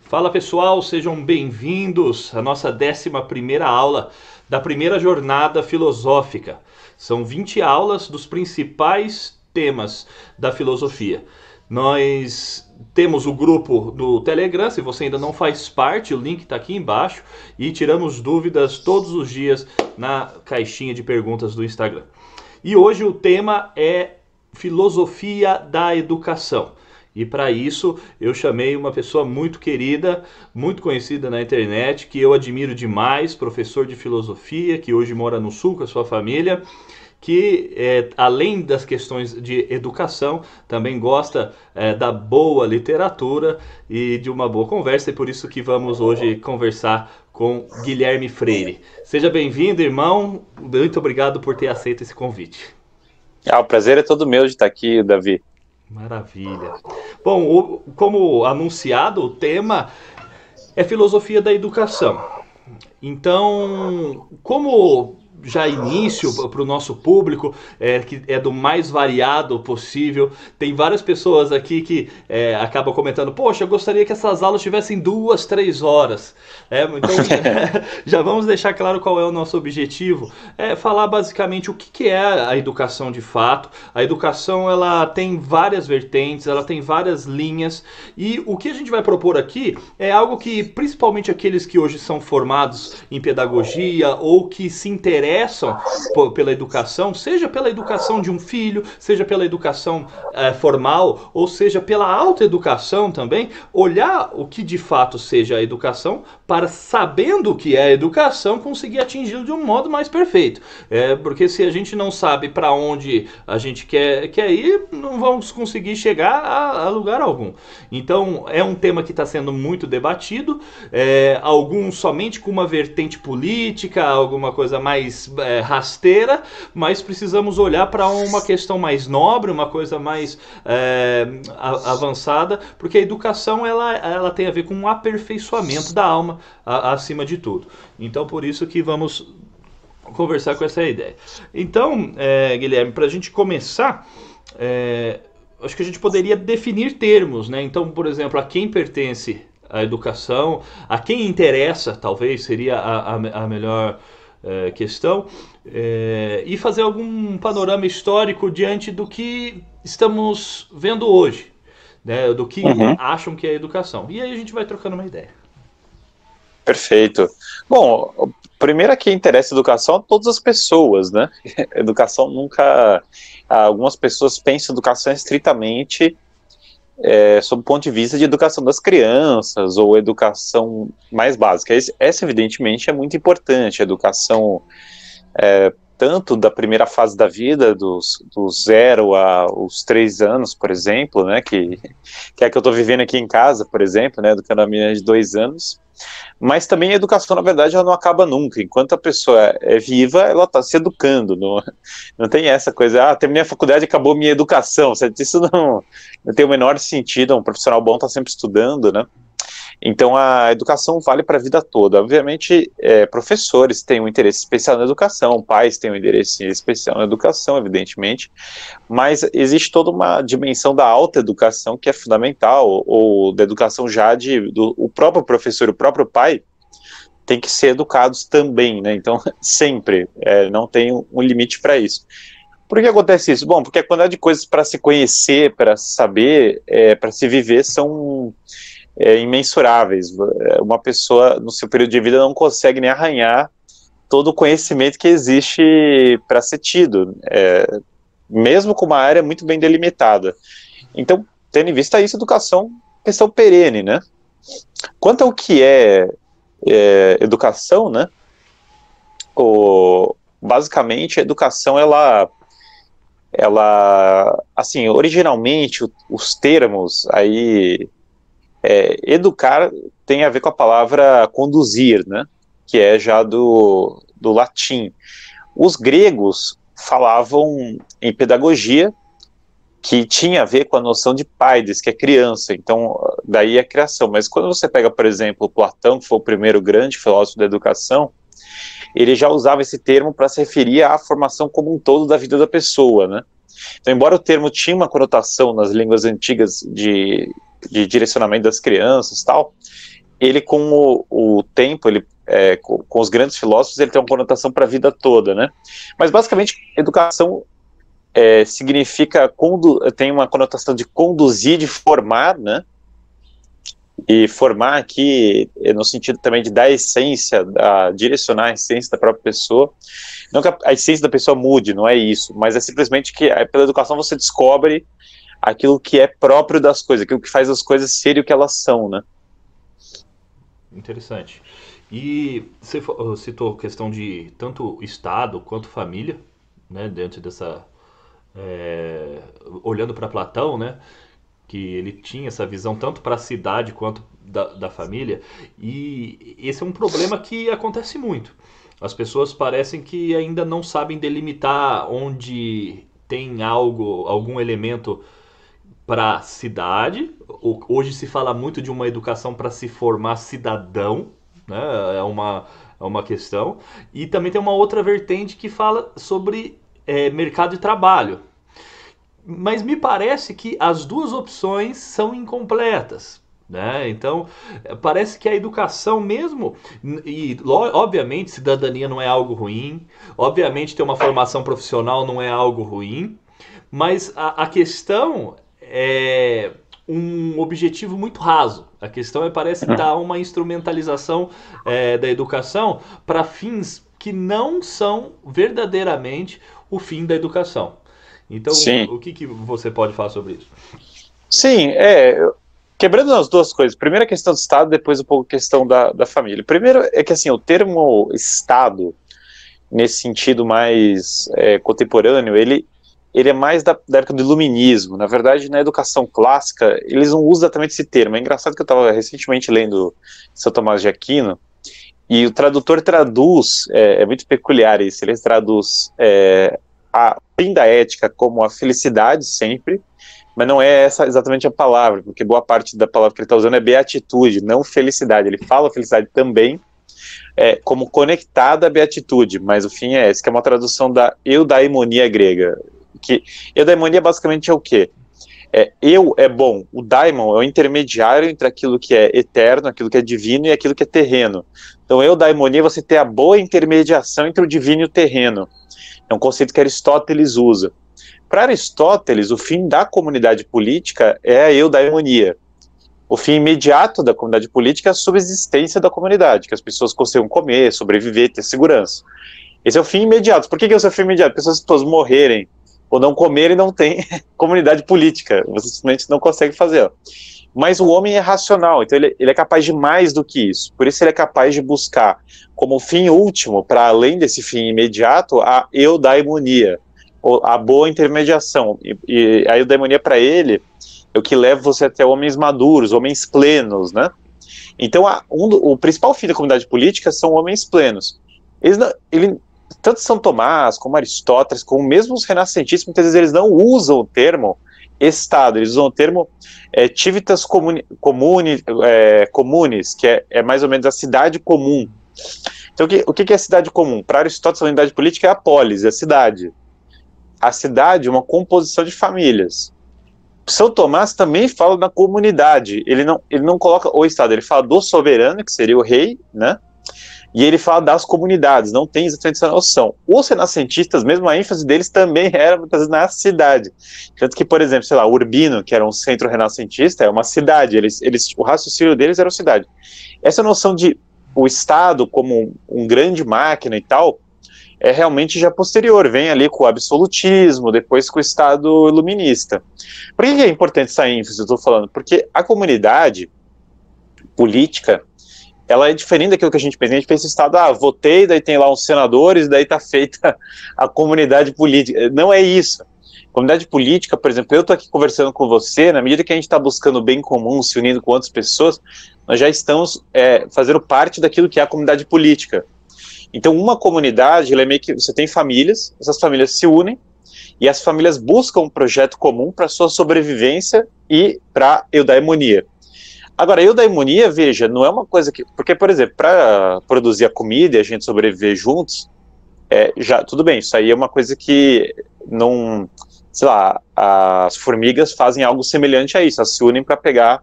Fala pessoal, sejam bem-vindos à nossa 11ª aula da primeira jornada filosófica. São 20 aulas dos principais temas da filosofia. Nós temos o grupo do Telegram, se você ainda não faz parte, o link está aqui embaixo, e tiramos dúvidas todos os dias na caixinha de perguntas do Instagram. E hoje o tema é filosofia da educação. E para isso eu chamei uma pessoa muito querida, muito conhecida na internet, que eu admiro demais, professor de filosofia, que hoje mora no Sul com a sua família, que além das questões de educação, também gosta da boa literatura e de uma boa conversa, e por isso que vamos hoje conversar com Guilherme Freire. Seja bem-vindo, irmão, muito obrigado por ter aceito esse convite. O prazer é todo meu de estar aqui, Davi. Maravilha. Bom, como anunciado, o tema é filosofia da educação. Então, como já início para o nosso público, que é do mais variado possível, tem várias pessoas aqui que acabam comentando, poxa, eu gostaria que essas aulas tivessem 2, 3 horas. Então, já vamos deixar claro qual é o nosso objetivo. Falar basicamente o que é a educação de fato. A educação, ela tem várias vertentes, ela tem várias linhas, e o que a gente vai propor aqui é algo que, principalmente aqueles que hoje são formados em pedagogia ou que se interessam pela educação, seja pela educação de um filho, seja pela educação formal, ou seja pela autoeducação também, olhar o que de fato seja a educação para, sabendo o que é a educação, conseguir atingi-lo de um modo mais perfeito. Porque se a gente não sabe para onde a gente quer ir, não vamos conseguir chegar a lugar algum. Então é um tema que está sendo muito debatido, alguns somente com uma vertente política, alguma coisa mais rasteira, mas precisamos olhar para uma questão mais nobre, uma coisa mais avançada, porque a educação ela tem a ver com um aperfeiçoamento da alma acima de tudo. Então por isso que vamos conversar com essa ideia. Então, Guilherme, para a gente começar, acho que a gente poderia definir termos, né? Então, por exemplo, a quem pertence a educação, a quem interessa, talvez seria a melhor questão, e fazer algum panorama histórico diante do que estamos vendo hoje, né, do que acham que é educação. E aí a gente vai trocando uma ideia. Perfeito. Bom, primeiro a quem interessa a educação a todas as pessoas, né? Educação nunca... Algumas pessoas pensam educação estritamente sob o ponto de vista de educação das crianças, ou educação mais básica. Essa, evidentemente, é muito importante. A educação, tanto da primeira fase da vida, do 0 aos 3 anos, por exemplo, né, que é a que eu estou vivendo aqui em casa, por exemplo, né, educando a menina de 2 anos, mas também a educação, na verdade, ela não acaba nunca. Enquanto a pessoa é viva, ela está se educando. Não tem essa coisa, terminei a faculdade e acabou minha educação. Isso não tem o menor sentido. Um profissional bom está sempre estudando, né? Então a educação vale para a vida toda. Obviamente, professores têm um interesse especial na educação, pais têm um interesse especial na educação, evidentemente, mas existe toda uma dimensão da alta educação que é fundamental, ou da educação o próprio professor, o próprio pai, tem que ser educados também, né? Então, sempre, não tem um limite para isso. Por que acontece isso? Bom, porque a quantidade de coisas para se conhecer, para saber, para se viver são imensuráveis. Uma pessoa no seu período de vida não consegue nem arranhar todo o conhecimento que existe para ser tido, mesmo com uma área muito bem delimitada. Então, tendo em vista isso, educação é questão perene, né? Quanto ao que é educação, né? Basicamente, a educação, ela assim, originalmente, os termos aí, educar tem a ver com a palavra conduzir, né, que é já do latim. Os gregos falavam em pedagogia, que tinha a ver com a noção de paides, que é criança, então daí a criação. Mas quando você pega, por exemplo, Platão, que foi o primeiro grande filósofo da educação, ele já usava esse termo para se referir à formação como um todo da vida da pessoa, né? Então, embora o termo tinha uma conotação nas línguas antigas de direcionamento das crianças e tal, ele com o tempo, com os grandes filósofos, ele tem uma conotação para a vida toda, né? Mas basicamente, educação significa, tem uma conotação de conduzir, de formar, né? E formar aqui, no sentido também de dar a essência, direcionar a essência da própria pessoa. Não que a essência da pessoa mude, não é isso, mas é simplesmente que pela educação você descobre aquilo que é próprio das coisas, aquilo que faz as coisas serem o que elas são, né? Interessante. E você citou a questão de tanto Estado quanto família, né, dentro dessa... olhando para Platão, né, que ele tinha essa visão tanto para a cidade quanto da família, e esse é um problema que acontece muito. As pessoas parecem que ainda não sabem delimitar onde tem algum elemento para cidade. Hoje se fala muito de uma educação para se formar cidadão, né? É uma questão. E também tem uma outra vertente que fala sobre mercado de trabalho. Mas me parece que as duas opções são incompletas, né? Então, parece que a educação mesmo, e obviamente cidadania não é algo ruim, obviamente ter uma formação profissional não é algo ruim, mas a questão é um objetivo muito raso. A questão parece que está uma instrumentalização da educação para fins que não são verdadeiramente o fim da educação. Então, sim, o que você pode falar sobre isso? Sim, quebrando as duas coisas. Primeiro a questão do Estado, depois um pouco a questão da família. Primeiro é que assim, o termo Estado, nesse sentido mais contemporâneo, ele é mais da época do iluminismo. Na verdade, na educação clássica, eles não usam exatamente esse termo. É engraçado que eu estava recentemente lendo São Tomás de Aquino, e o tradutor traduz, é muito peculiar isso, ele traduz a fim da ética como a felicidade sempre, mas não é essa exatamente a palavra, porque boa parte da palavra que ele está usando é beatitude, não felicidade. Ele fala felicidade também, como conectada à beatitude, mas o fim é esse, que é uma tradução da eudaimonia grega. Que eudaimonia basicamente é o quê? Eu é bom, o daimon é o intermediário entre aquilo que é eterno, aquilo que é divino e aquilo que é terreno. Então, eudaimonia é você ter a boa intermediação entre o divino e o terreno. É um conceito que Aristóteles usa. Para Aristóteles, o fim da comunidade política é a eudaimonia. O fim imediato da comunidade política é a subsistência da comunidade, que as pessoas consigam comer, sobreviver, ter segurança. Esse é o fim imediato. Por que é o seu fim imediato? Porque se as pessoas morrerem ou não comerem, não tem comunidade política. Você simplesmente não consegue fazer. Mas o homem é racional, então ele é capaz de mais do que isso. Por isso ele é capaz de buscar como fim último, para além desse fim imediato, a eudaimonia, a boa intermediação. E a eudaimonia para ele é o que leva você até homens maduros, homens plenos, né? Então o principal fim da comunidade política são homens plenos. Tanto São Tomás, como Aristóteles, como mesmo os renascentistas, muitas vezes eles não usam o termo Estado, eles usam o termo civitas communis, que é mais ou menos a cidade comum. Então, o que é a cidade comum? Para Aristóteles, a unidade política é a polis, é a cidade. A cidade é uma composição de famílias. São Tomás também fala da comunidade, ele não coloca o Estado, ele fala do soberano, que seria o rei, né? E ele fala das comunidades, não tem exatamente essa noção. Os renascentistas, mesmo a ênfase deles também era muitas vezes na cidade. Tanto que, por exemplo, sei lá, Urbino, que era um centro renascentista, é uma cidade, o raciocínio deles era a cidade. Essa noção de o Estado como um grande máquina e tal, é realmente já posterior, vem ali com o absolutismo, depois com o Estado iluminista. Por que é importante essa ênfase, eu estou falando? Porque a comunidade política, ela é diferente daquilo que a gente pensa, Estado, votei, daí tem lá uns senadores, daí tá feita a comunidade política. Não é isso. Comunidade política, por exemplo, eu estou aqui conversando com você, na medida que a gente está buscando o bem comum, se unindo com outras pessoas, nós já estamos fazendo parte daquilo que é a comunidade política. Então, uma comunidade, ela é meio que, você tem famílias, essas famílias se unem, e as famílias buscam um projeto comum para sua sobrevivência e para a eudaimonia. Agora, a eudaimonia, veja, não é uma coisa que... Porque, por exemplo, para produzir a comida e a gente sobreviver juntos, já tudo bem, isso aí é uma coisa que não... Sei lá, as formigas fazem algo semelhante a isso, elas se unem para pegar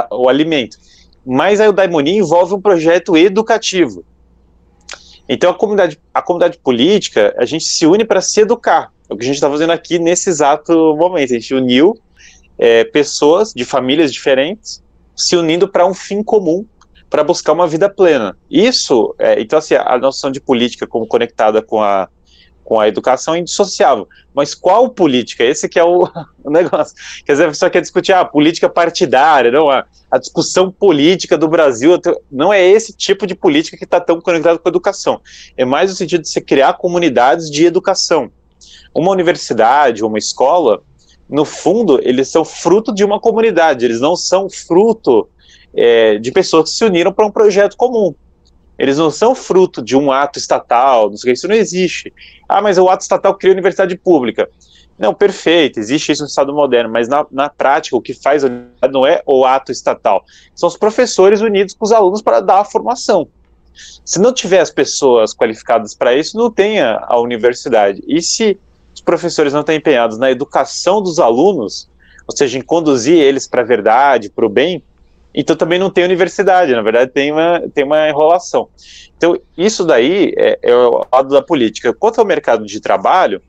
o alimento. Mas a eudaimonia envolve um projeto educativo. Então, a comunidade política, a gente se une para se educar. É o que a gente está fazendo aqui nesse exato momento. A gente uniu pessoas de famílias diferentes se unindo para um fim comum, para buscar uma vida plena. Isso, então assim, a noção de política como conectada com a educação é indissociável. Mas qual política? Esse que é o negócio. Quer dizer, a pessoa quer discutir a política partidária, não, a discussão política do Brasil, não é esse tipo de política que está tão conectado com a educação. É mais no sentido de você criar comunidades de educação. Uma universidade, uma escola, no fundo, eles são fruto de uma comunidade, eles não são fruto de pessoas que se uniram para um projeto comum. Eles não são fruto de um ato estatal, não sei o que, isso não existe. Ah, mas o ato estatal cria a universidade pública. Não, perfeito, existe isso no Estado moderno, mas na prática o que faz a universidade não é o ato estatal, são os professores unidos com os alunos para dar a formação. Se não tiver as pessoas qualificadas para isso, não tem a universidade. E se os professores não estão empenhados na educação dos alunos, ou seja, em conduzir eles para a verdade, para o bem, então também não tem universidade, na verdade tem uma enrolação. Então isso daí é o lado da política. Quanto ao mercado de trabalho,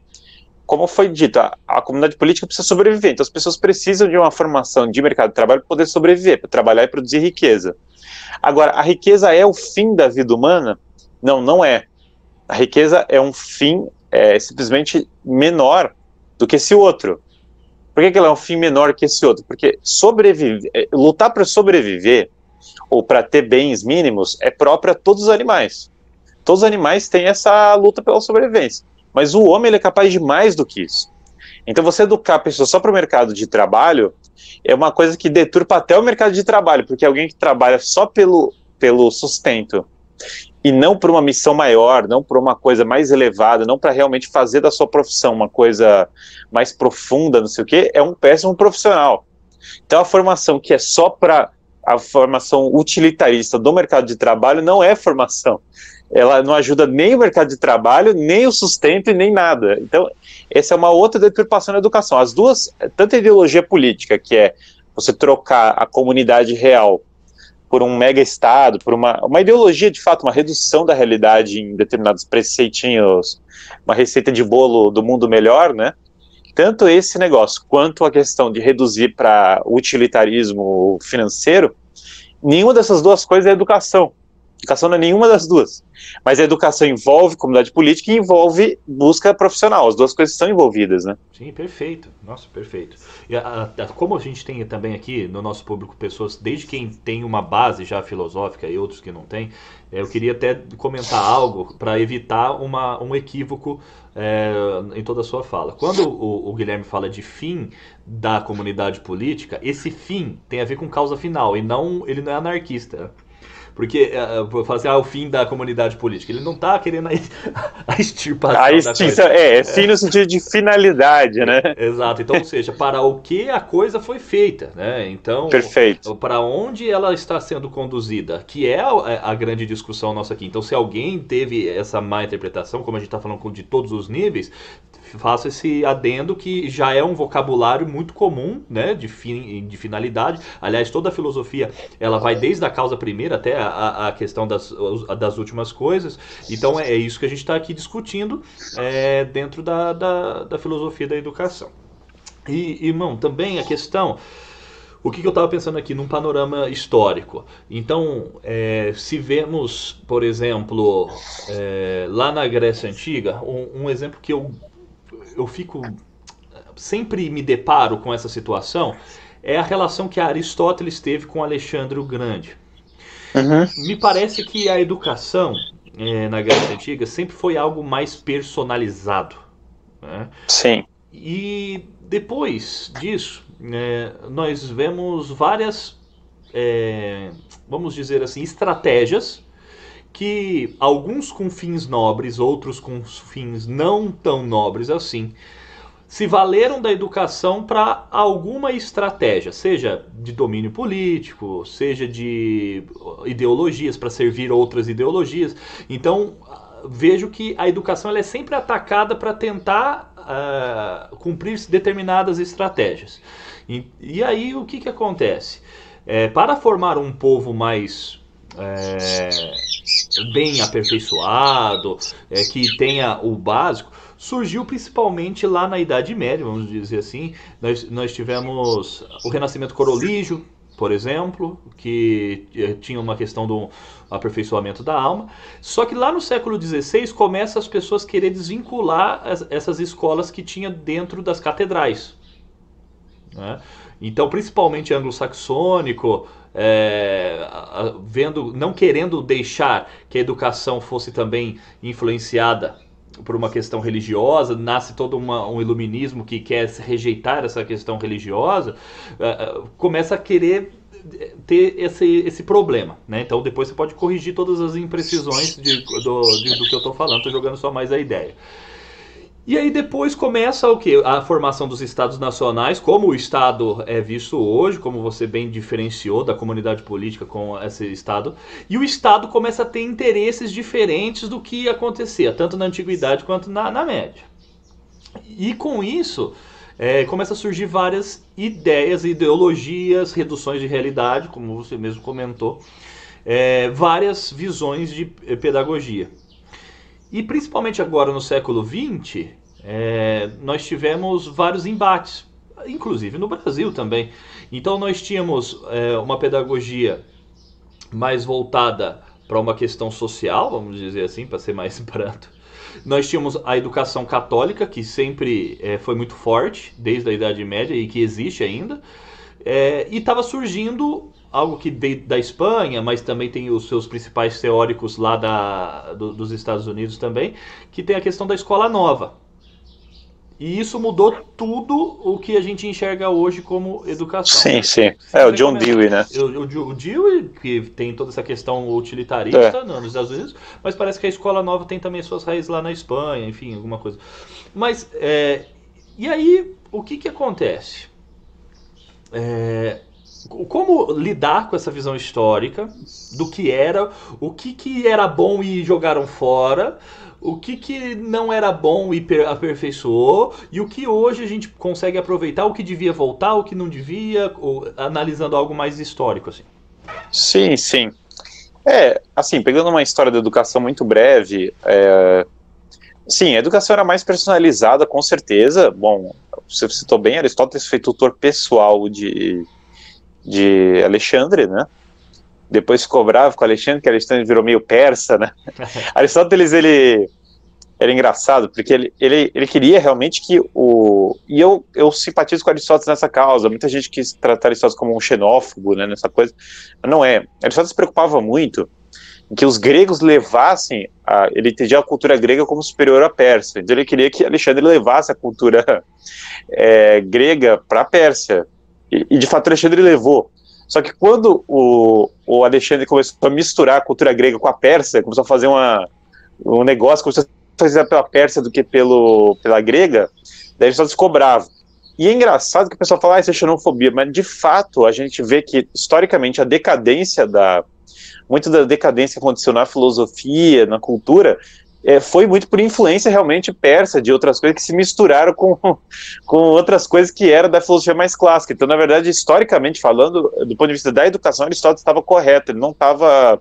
como foi dito, a comunidade política precisa sobreviver, então as pessoas precisam de uma formação de mercado de trabalho para poder sobreviver, para trabalhar e produzir riqueza. Agora, a riqueza é o fim da vida humana? Não, não é. A riqueza é um fim simplesmente menor do que esse outro. Por que ela é um fim menor que esse outro? Porque lutar para sobreviver ou para ter bens mínimos é próprio a todos os animais. Todos os animais têm essa luta pela sobrevivência. Mas o homem ele é capaz de mais do que isso. Então você educar a pessoa só para o mercado de trabalho é uma coisa que deturpa até o mercado de trabalho, porque alguém que trabalha só pelo sustento e não por uma missão maior, não por uma coisa mais elevada, não para realmente fazer da sua profissão uma coisa mais profunda, não sei o quê, é um péssimo profissional. Então a formação que é só para a formação utilitarista do mercado de trabalho não é formação. Ela não ajuda nem o mercado de trabalho, nem o sustento e nem nada. Então essa é uma outra deturpação da educação. As duas, tanto a ideologia política, que é você trocar a comunidade real por um mega-estado, por uma ideologia, de fato, uma redução da realidade em determinados preceitinhos, uma receita de bolo do mundo melhor, né? Tanto esse negócio, quanto a questão de reduzir para utilitarismo financeiro, nenhuma dessas duas coisas é educação. Educação não é nenhuma das duas. Mas a educação envolve comunidade política e envolve busca profissional. As duas coisas estão envolvidas, né? Sim, perfeito. Nossa, perfeito. E como a gente tem também aqui no nosso público pessoas, desde quem tem uma base já filosófica e outros que não têm, eu queria até comentar algo para evitar um equívoco em toda a sua fala. Quando o Guilherme fala de fim da comunidade política, esse fim tem a ver com causa final e ele não é anarquista. Porque, fala assim, o fim da comunidade política. Ele não está querendo a extirpação da extinção, fim no sentido de finalidade, né? Exato. Então, ou seja, para o que a coisa foi feita, né? Então, perfeito. Para onde ela está sendo conduzida, que é a grande discussão nossa aqui. Então, se alguém teve essa má interpretação, como a gente está falando de todos os níveis, faço esse adendo que já é um vocabulário muito comum, né, de finalidade. Aliás, toda a filosofia ela vai desde a causa primeira até a questão das últimas coisas. Então é isso que a gente está aqui discutindo dentro da filosofia da educação. E, irmão, também a questão... O que eu estava pensando aqui num panorama histórico? Então, se vemos, por exemplo, lá na Grécia Antiga, um exemplo que eu fico sempre me deparo com essa situação é a relação que Aristóteles teve com Alexandre o Grande. Uhum. Me parece que a educação na Grécia Antiga sempre foi algo mais personalizado, né? Sim. E depois disso, nós vemos várias, vamos dizer assim, estratégias que alguns com fins nobres, outros com fins não tão nobres assim, se valeram da educação para alguma estratégia, seja de domínio político, seja de ideologias, para servir outras ideologias. Então, vejo que a educação ela é sempre atacada para tentar cumprir determinadas estratégias. E aí, o que acontece? Para formar um povo mais bem aperfeiçoado, que tenha o básico, surgiu principalmente lá na Idade Média, vamos dizer assim. Nós tivemos o Renascimento Corolígio, por exemplo, que tinha uma questão do aperfeiçoamento da alma. Só que lá no século XVI começa as pessoas querer desvincular essas escolas que tinha dentro das catedrais, né? Então, principalmente anglo-saxônico, não querendo deixar que a educação fosse também influenciada por uma questão religiosa, nasce todo um iluminismo que quer rejeitar essa questão religiosa, começa a querer ter esse problema, né? Então depois você pode corrigir todas as imprecisões do que eu estou falando, estou jogando só mais a ideia. E aí depois começa o quê? A formação dos estados nacionais, como o estado é visto hoje, como você bem diferenciou da comunidade política com esse estado. E o estado começa a ter interesses diferentes do que acontecia, tanto na antiguidade quanto na média. E com isso, começa a surgir várias ideias, ideologias, reduções de realidade, como você mesmo comentou, várias visões de pedagogia. E principalmente agora no século XX, nós tivemos vários embates, inclusive no Brasil também. Então nós tínhamos uma pedagogia mais voltada para uma questão social, vamos dizer assim, para ser mais brando. Nós tínhamos a educação católica, que sempre foi muito forte, desde a Idade Média, e que existe ainda. E estava surgindo algo que veio da Espanha, mas também tem os seus principais teóricos lá dos Estados Unidos também, que tem a questão da escola nova. E isso mudou tudo o que a gente enxerga hoje como educação. Sim, sim. O John Dewey, né? O Dewey, que tem toda essa questão utilitarista nos Estados Unidos, mas parece que a escola nova tem também suas raízes lá na Espanha, enfim, alguma coisa. Mas, e aí, o que acontece? Como lidar com essa visão histórica do que era, o que era bom e jogaram fora, o que não era bom e aperfeiçoou, e o que hoje a gente consegue aproveitar, o que devia voltar, o que não devia, analisando algo mais histórico, assim. Sim, sim. Assim, pegando uma história da educação muito breve, sim, a educação era mais personalizada, com certeza. Bom, você citou bem, Aristóteles foi tutor pessoal de Alexandre, né? Depois ficou bravo com Alexandre, que Alexandre virou meio persa, né? Aristóteles, ele era engraçado, porque ele queria realmente que E eu simpatizo com Aristóteles nessa causa. Muita gente quis tratar Aristóteles como um xenófobo, né, nessa coisa. Mas não é. Aristóteles se preocupava muito em que os gregos levassem... Ele entendia a cultura grega como superior à Pérsia. Então ele queria que Alexandre levasse a cultura grega para a Pérsia. E de fato Alexandre levou. Só que quando o Alexandre começou a misturar a cultura grega com a Pérsia, começou a fazer um negócio, começou a fazer pela Pérsia do que pela grega, daí ele só ficou bravo. E é engraçado que o pessoal fala, isso é xenofobia, mas de fato a gente vê que historicamente a decadência muito da decadência que aconteceu na filosofia, na cultura, foi muito por influência realmente persa, de outras coisas que se misturaram com outras coisas que eram da filosofia mais clássica. Então, na verdade, historicamente falando, do ponto de vista da educação, Aristóteles estava correto, ele não estava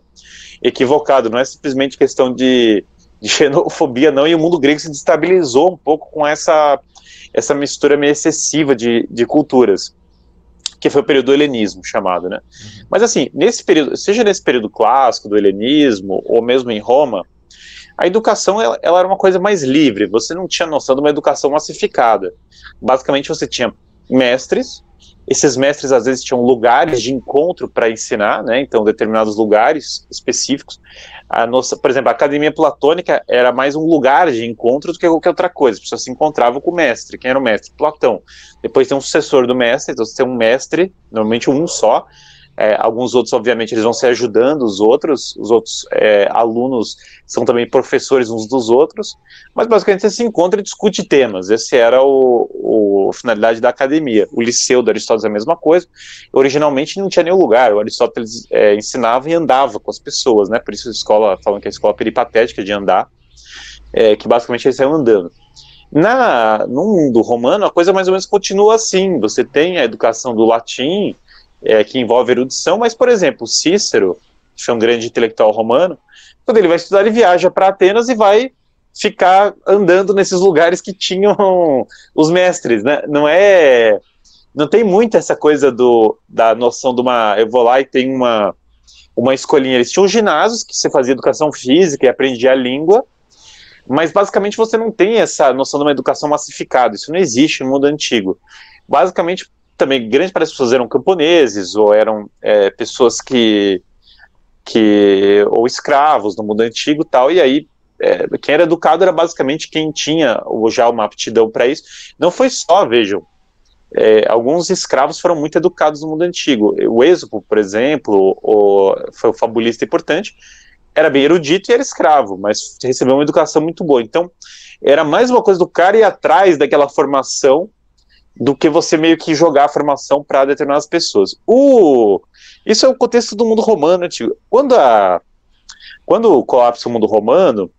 equivocado, não é simplesmente questão de xenofobia, não, e o mundo grego se destabilizou um pouco com essa mistura meio excessiva de culturas, que foi o período do helenismo, chamado, né? Mas assim, nesse período, seja nesse período clássico do helenismo, ou mesmo em Roma, a educação ela era uma coisa mais livre, você não tinha noção de uma educação massificada. Basicamente você tinha mestres, esses mestres às vezes tinham lugares de encontro para ensinar, né? Então determinados lugares específicos. Por exemplo, a academia platônica era mais um lugar de encontro do que qualquer outra coisa, as pessoas se encontravam com o mestre. Quem era o mestre? Platão. Depois tem um sucessor do mestre, então você tem um mestre, normalmente um só, Alguns outros, obviamente, eles vão se ajudando, os outros alunos são também professores uns dos outros, mas basicamente você se encontra e discute temas. Esse era a finalidade da academia. O liceu do Aristóteles é a mesma coisa. Originalmente não tinha nenhum lugar, o Aristóteles ensinava e andava com as pessoas, né? Por isso a escola, falam que é a escola peripatética de andar, que basicamente eles saíam andando. No mundo romano, a coisa mais ou menos continua assim. Você tem a educação do latim, que envolve erudição, mas, por exemplo, Cícero, que foi um grande intelectual romano, quando ele vai estudar, ele viaja para Atenas e vai ficar andando nesses lugares que tinham os mestres, né? Não tem muito essa coisa da noção de eu vou lá e tenho uma escolinha. Eles tinham ginásios que você fazia educação física e aprendia a língua, mas basicamente você não tem essa noção de uma educação massificada. Isso não existe no mundo antigo. Basicamente, também grande parte das pessoas eram camponeses, ou eram pessoas ou escravos no mundo antigo e tal, e aí quem era educado era basicamente quem tinha já uma aptidão para isso. Não foi só, vejam, alguns escravos foram muito educados no mundo antigo. O Êxopo, por exemplo, foi um fabulista importante, era bem erudito e era escravo, mas recebeu uma educação muito boa. Então, era mais uma coisa do cara ir atrás daquela formação do que você meio que jogar a formação para determinadas pessoas. Isso é o contexto do mundo romano antigo. Quando colapsa o mundo romano,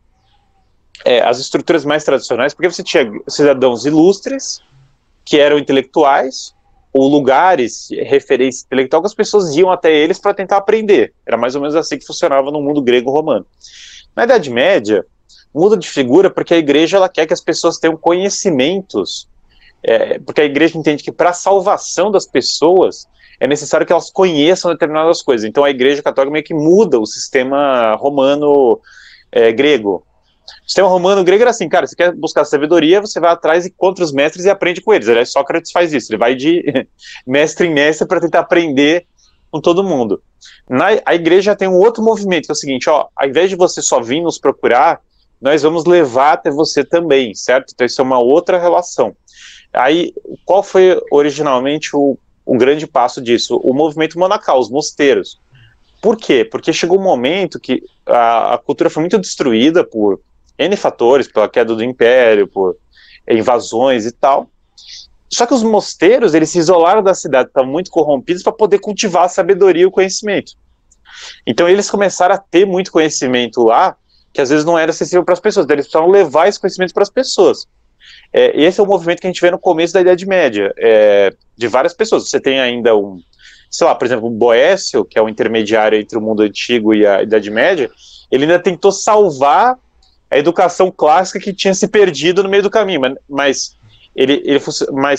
as estruturas mais tradicionais, porque você tinha cidadãos ilustres, que eram intelectuais, ou lugares, referência intelectual, que as pessoas iam até eles para tentar aprender. Era mais ou menos assim que funcionava no mundo grego-romano. Na Idade Média, muda de figura porque a igreja ela quer que as pessoas tenham conhecimentos, porque a igreja entende que para a salvação das pessoas é necessário que elas conheçam determinadas coisas. Então a igreja católica meio que muda o sistema romano grego. O sistema romano grego era assim, cara, você quer buscar sabedoria, você vai atrás e contra os mestres e aprende com eles. Aliás, Sócrates faz isso, ele vai de mestre em mestre para tentar aprender com todo mundo. A igreja tem um outro movimento, que é o seguinte, ao invés de você só vir nos procurar, nós vamos levar até você também, certo? Então isso é uma outra relação. Aí, qual foi originalmente o grande passo disso? O movimento monacal, os mosteiros. Por quê? Porque chegou um momento que a cultura foi muito destruída por N fatores, pela queda do império, por invasões e tal. Só que os mosteiros, eles se isolaram da cidade, estavam muito corrompidos para poder cultivar a sabedoria e o conhecimento. Então eles começaram a ter muito conhecimento lá, que às vezes não era acessível para as pessoas, então eles precisavam levar esse conhecimento para as pessoas. Esse é o movimento que a gente vê no começo da Idade Média, de várias pessoas. Você tem ainda por exemplo, o Boécio, que é o intermediário entre o mundo antigo e a Idade Média, ele ainda tentou salvar a educação clássica que tinha se perdido no meio do caminho, mas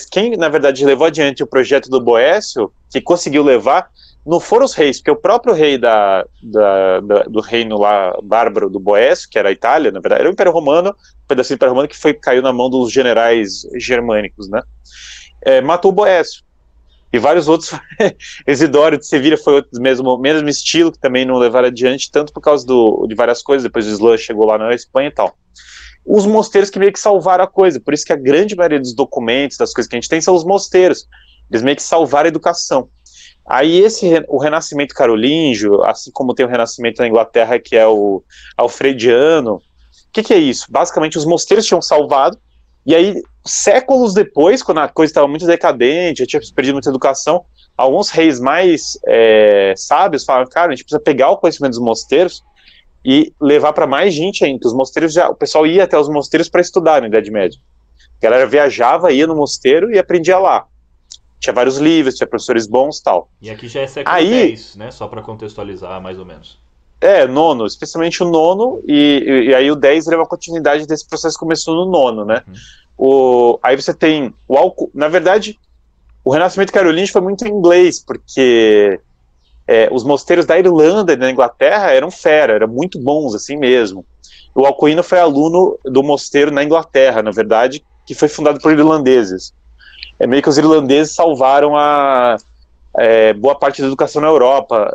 quem, na verdade, levou adiante o projeto do Boécio, que conseguiu levar, não foram os reis, porque o próprio rei do reino lá, bárbaro do Boécio, que era a Itália, na verdade, era o Império Romano, um pedacinho do Império Romano que caiu na mão dos generais germânicos, né? Matou o Boécio. E vários outros, Isidório de Sevilha foi outro mesmo estilo, que também não levaram adiante, tanto por causa de várias coisas, depois o Islã chegou lá na Espanha e tal. Os mosteiros que meio que salvaram a coisa, por isso que a grande maioria dos documentos, das coisas que a gente tem, são os mosteiros. Eles meio que salvaram a educação. Aí o Renascimento carolíngio, assim como tem o Renascimento na Inglaterra, que é o alfrediano, o que é isso? Basicamente os mosteiros tinham salvado, e aí, séculos depois, quando a coisa estava muito decadente, já tinha perdido muita educação, alguns reis mais sábios falaram, cara, a gente precisa pegar o conhecimento dos mosteiros e levar para mais gente ainda. Os mosteiros o pessoal ia até os mosteiros para estudar na Idade Média. A galera viajava, ia no mosteiro e aprendia lá. Tinha vários livros, tinha professores bons e tal. E aqui já é século X, né? Só para contextualizar mais ou menos. Nono, especialmente o nono, e aí o 10 é uma continuidade desse processo que começou no nono, né? Aí você tem na verdade, o Renascimento carolíngio foi muito em inglês, porque os mosteiros da Irlanda e da Inglaterra eram eram muito bons, assim mesmo. O Alcuino foi aluno do mosteiro na Inglaterra, na verdade, que foi fundado por irlandeses. Meio que os irlandeses salvaram boa parte da educação na Europa,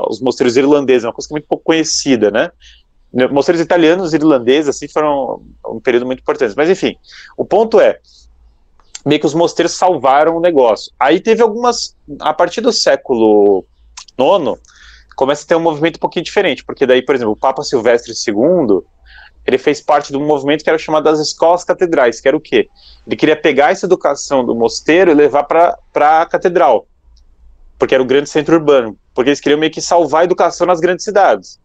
os mosteiros irlandeses, uma coisa que é muito pouco conhecida, né? Mosteiros italianos e irlandeses, assim, foram um período muito importante. Mas, enfim, o ponto meio que os mosteiros salvaram o negócio. Aí teve a partir do século IX, começa a ter um movimento um pouquinho diferente, porque daí, por exemplo, o Papa Silvestre II, ele fez parte de um movimento que era chamado das escolas catedrais, que era o quê? Ele queria pegar essa educação do mosteiro e levar para a catedral, porque era o grande centro urbano, porque eles queriam meio que salvar a educação nas grandes cidades.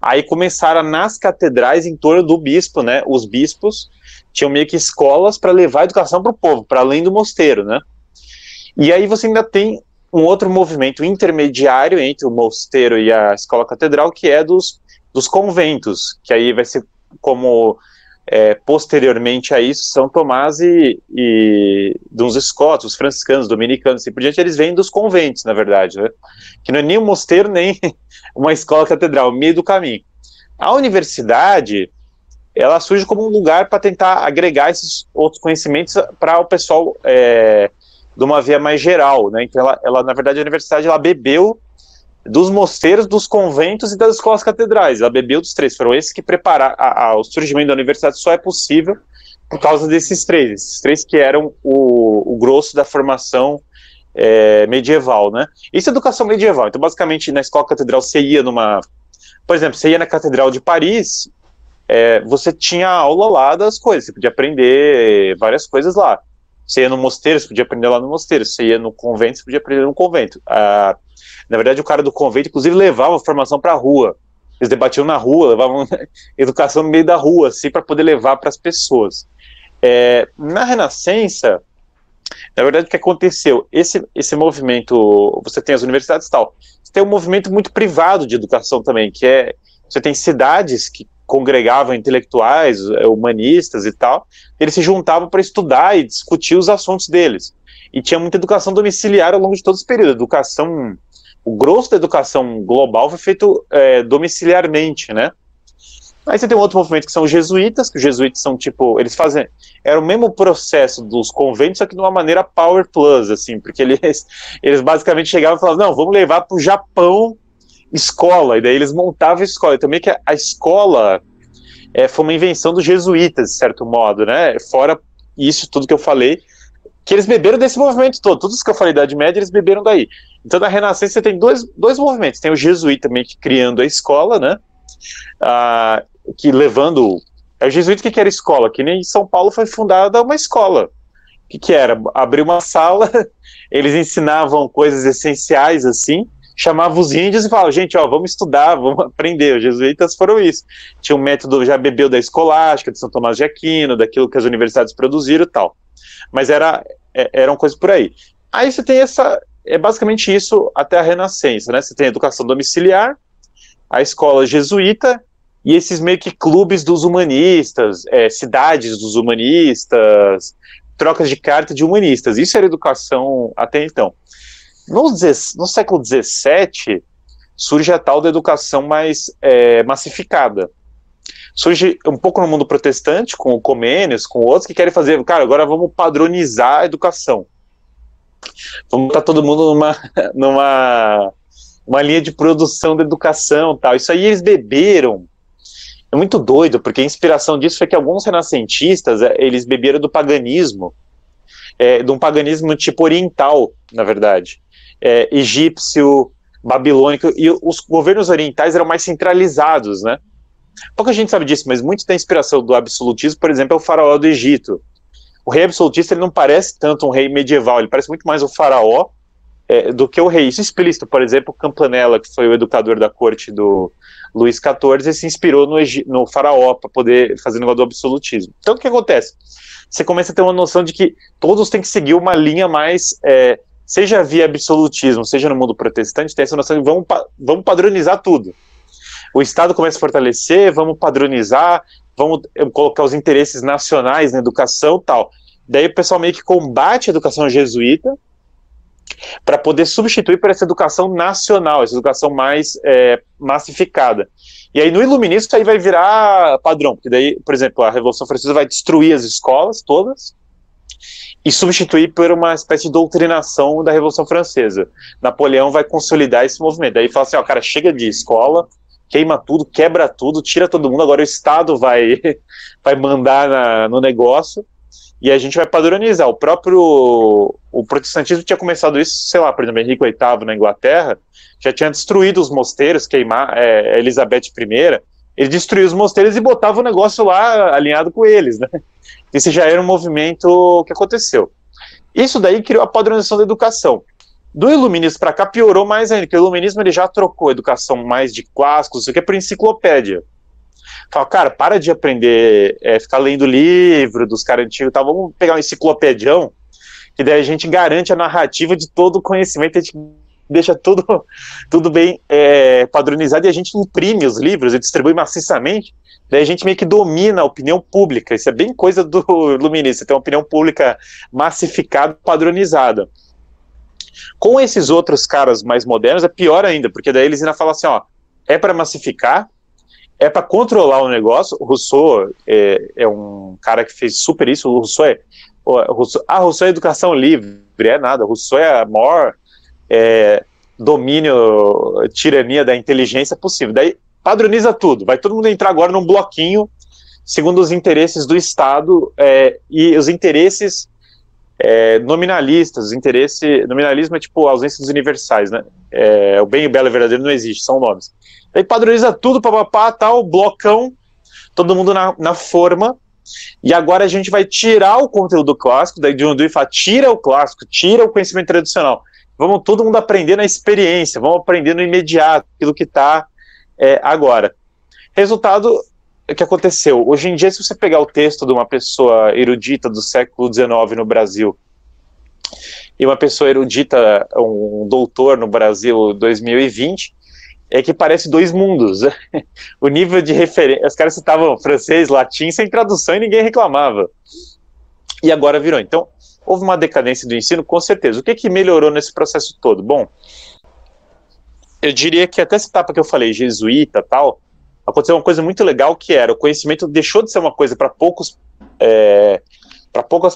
Aí começaram nas catedrais em torno do bispo, né? Os bispos tinham meio que escolas para levar a educação para o povo, para além do mosteiro, né? E aí você ainda tem um outro movimento intermediário entre o mosteiro e a escola catedral, que é dos conventos, que aí vai ser como posteriormente a isso, São Tomás e dos escotos, os franciscanos, dominicanos, assim por diante, eles vêm dos conventos, na verdade, né? Que não é nem um mosteiro, nem uma escola catedral, meio do caminho. A universidade, ela surge como um lugar para tentar agregar esses outros conhecimentos para o pessoal de uma via mais geral, né? Então ela, na verdade, a universidade, ela bebeu dos mosteiros, dos conventos e das escolas catedrais. Ela bebeu dos três. Foram esses que prepararam o surgimento da universidade. Só é possível por causa desses três. Esses três que eram o grosso da formação medieval, né? Isso é educação medieval. Então, basicamente, na escola catedral, você ia por exemplo, você ia na Catedral de Paris, você tinha aula lá das coisas. Você podia aprender várias coisas lá. Você ia no mosteiro, você podia aprender lá no mosteiro. Você ia no convento, você podia aprender no convento. Na verdade, o cara do convento, inclusive, levava a formação para a rua. Eles debatiam na rua, levavam educação no meio da rua, assim, para poder levar para as pessoas. Na Renascença, na verdade, o que aconteceu? Esse movimento, você tem as universidades e tal, você tem um movimento muito privado de educação também, você tem cidades que congregavam intelectuais, humanistas e tal, eles se juntavam para estudar e discutir os assuntos deles. E tinha muita educação domiciliar ao longo de todo esse período. O grosso da educação global foi feito domiciliarmente, né? Aí você tem um outro movimento que são os jesuítas, que os jesuítas são tipo, era o mesmo processo dos conventos, só que de uma maneira power plus, assim, porque eles basicamente chegavam e falavam, não, vamos levar para o Japão escola, e daí eles montavam a escola, e também que a escola foi uma invenção dos jesuítas, de certo modo, né? Fora isso, tudo que eu falei, que eles beberam desse movimento todo, tudo isso que eu falei da Idade Média, eles beberam daí. Então, na Renascença, você tem dois movimentos. Tem o jesuíta meio que criando a escola, né? Que levando... É o jesuíta que era escola, que nem em São Paulo foi fundada uma escola. O que era? Abrir uma sala, eles ensinavam coisas essenciais, assim, chamavam os índios e falavam, gente, vamos estudar, vamos aprender. Os jesuítas foram isso. Tinha um método, já bebeu da escolástica, de São Tomás de Aquino, daquilo que as universidades produziram e tal. Mas eram coisas por aí. Aí você tem basicamente isso até a Renascença, né? Você tem a educação domiciliar, a escola jesuíta e esses meio que clubes dos humanistas, cidades dos humanistas, trocas de carta de humanistas. Isso era educação até então. No século XVII, surge a tal da educação mais massificada. Surge um pouco no mundo protestante, com o Comênios, com outros que querem fazer, cara, agora vamos padronizar a educação. Vamos botar todo mundo numa linha de produção da educação, tal. Isso aí eles beberam. É muito doido, porque a inspiração disso foi que alguns renascentistas, eles beberam do paganismo, de um paganismo tipo oriental, na verdade. Egípcio, babilônico, e os governos orientais eram mais centralizados, né? Pouca gente sabe disso, mas muito da inspiração do absolutismo, por exemplo, é o faraó do Egito. O rei absolutista, ele não parece tanto um rei medieval, ele parece muito mais o faraó do que o rei. Isso é explícito, por exemplo, Campanella, que foi o educador da corte do Luís XIV, se inspirou no faraó para poder fazer o negócio do absolutismo. Então, o que acontece? Você começa a ter uma noção de que todos têm que seguir uma linha mais... seja via absolutismo, seja no mundo protestante, tem essa noção de vamos padronizar tudo. O Estado começa a fortalecer, vamos padronizar, vamos colocar os interesses nacionais na educação e tal. Daí o pessoal meio que combate a educação jesuíta para poder substituir por essa educação nacional, essa educação mais massificada. E aí no iluminismo isso aí vai virar padrão, porque daí, por exemplo, a Revolução Francesa vai destruir as escolas todas e substituir por uma espécie de doutrinação da Revolução Francesa. Napoleão vai consolidar esse movimento. Daí fala assim, cara, chega de escola, queima tudo, quebra tudo, tira todo mundo, agora o Estado vai mandar no negócio. e a gente vai padronizar. O protestantismo tinha começado isso, sei lá, por exemplo, Henrique VIII na Inglaterra, já tinha destruído os mosteiros, Elizabeth I, ele destruiu os mosteiros e botava o negócio lá alinhado com eles, né? Esse já era um movimento que aconteceu. Isso daí criou a padronização da educação. Do iluminismo para cá piorou mais ainda, porque o iluminismo ele já trocou a educação mais de clássicos, isso aqui é por enciclopédia. Fala, cara, para de aprender, ficar lendo livro dos caras antigos, tá? Vamos pegar um enciclopedião, que daí a gente garante a narrativa de todo o conhecimento, a gente deixa tudo bem padronizado, e a gente imprime os livros e distribui maciçamente, daí a gente meio que domina a opinião pública. Isso é bem coisa do iluminista, ter uma opinião pública massificada, padronizada. Com esses outros caras mais modernos é pior ainda, porque daí eles ainda falam assim, ó, é para massificar, é para controlar o negócio. O Rousseau é um cara que fez super isso. O Rousseau é educação livre, é nada. O Rousseau é a maior domínio, tirania da inteligência possível. Daí padroniza tudo, vai todo mundo entrar agora num bloquinho segundo os interesses do Estado e os interesses nominalistas. Nominalismo é tipo a ausência dos universais, né? O bem, o belo e o verdadeiro não existe, são nomes. Daí padroniza tudo, papapá, tal, blocão, todo mundo na forma, e agora a gente vai tirar o conteúdo clássico, daí John Dewey fala, tira o clássico, tira o conhecimento tradicional, vamos todo mundo aprender na experiência, vamos aprender no imediato, aquilo que está agora. Resultado que aconteceu, hoje em dia, se você pegar o texto de uma pessoa erudita do século XIX no Brasil, e uma pessoa erudita, um doutor no Brasil 2020, é que parece dois mundos. O nível de referência, os caras citavam francês, latim, sem tradução e ninguém reclamava. E agora virou. Então, houve uma decadência do ensino, com certeza. O que melhorou nesse processo todo? Bom, eu diria que até essa etapa que eu falei, jesuíta e tal, aconteceu uma coisa muito legal, que era, o conhecimento deixou de ser uma coisa para poucas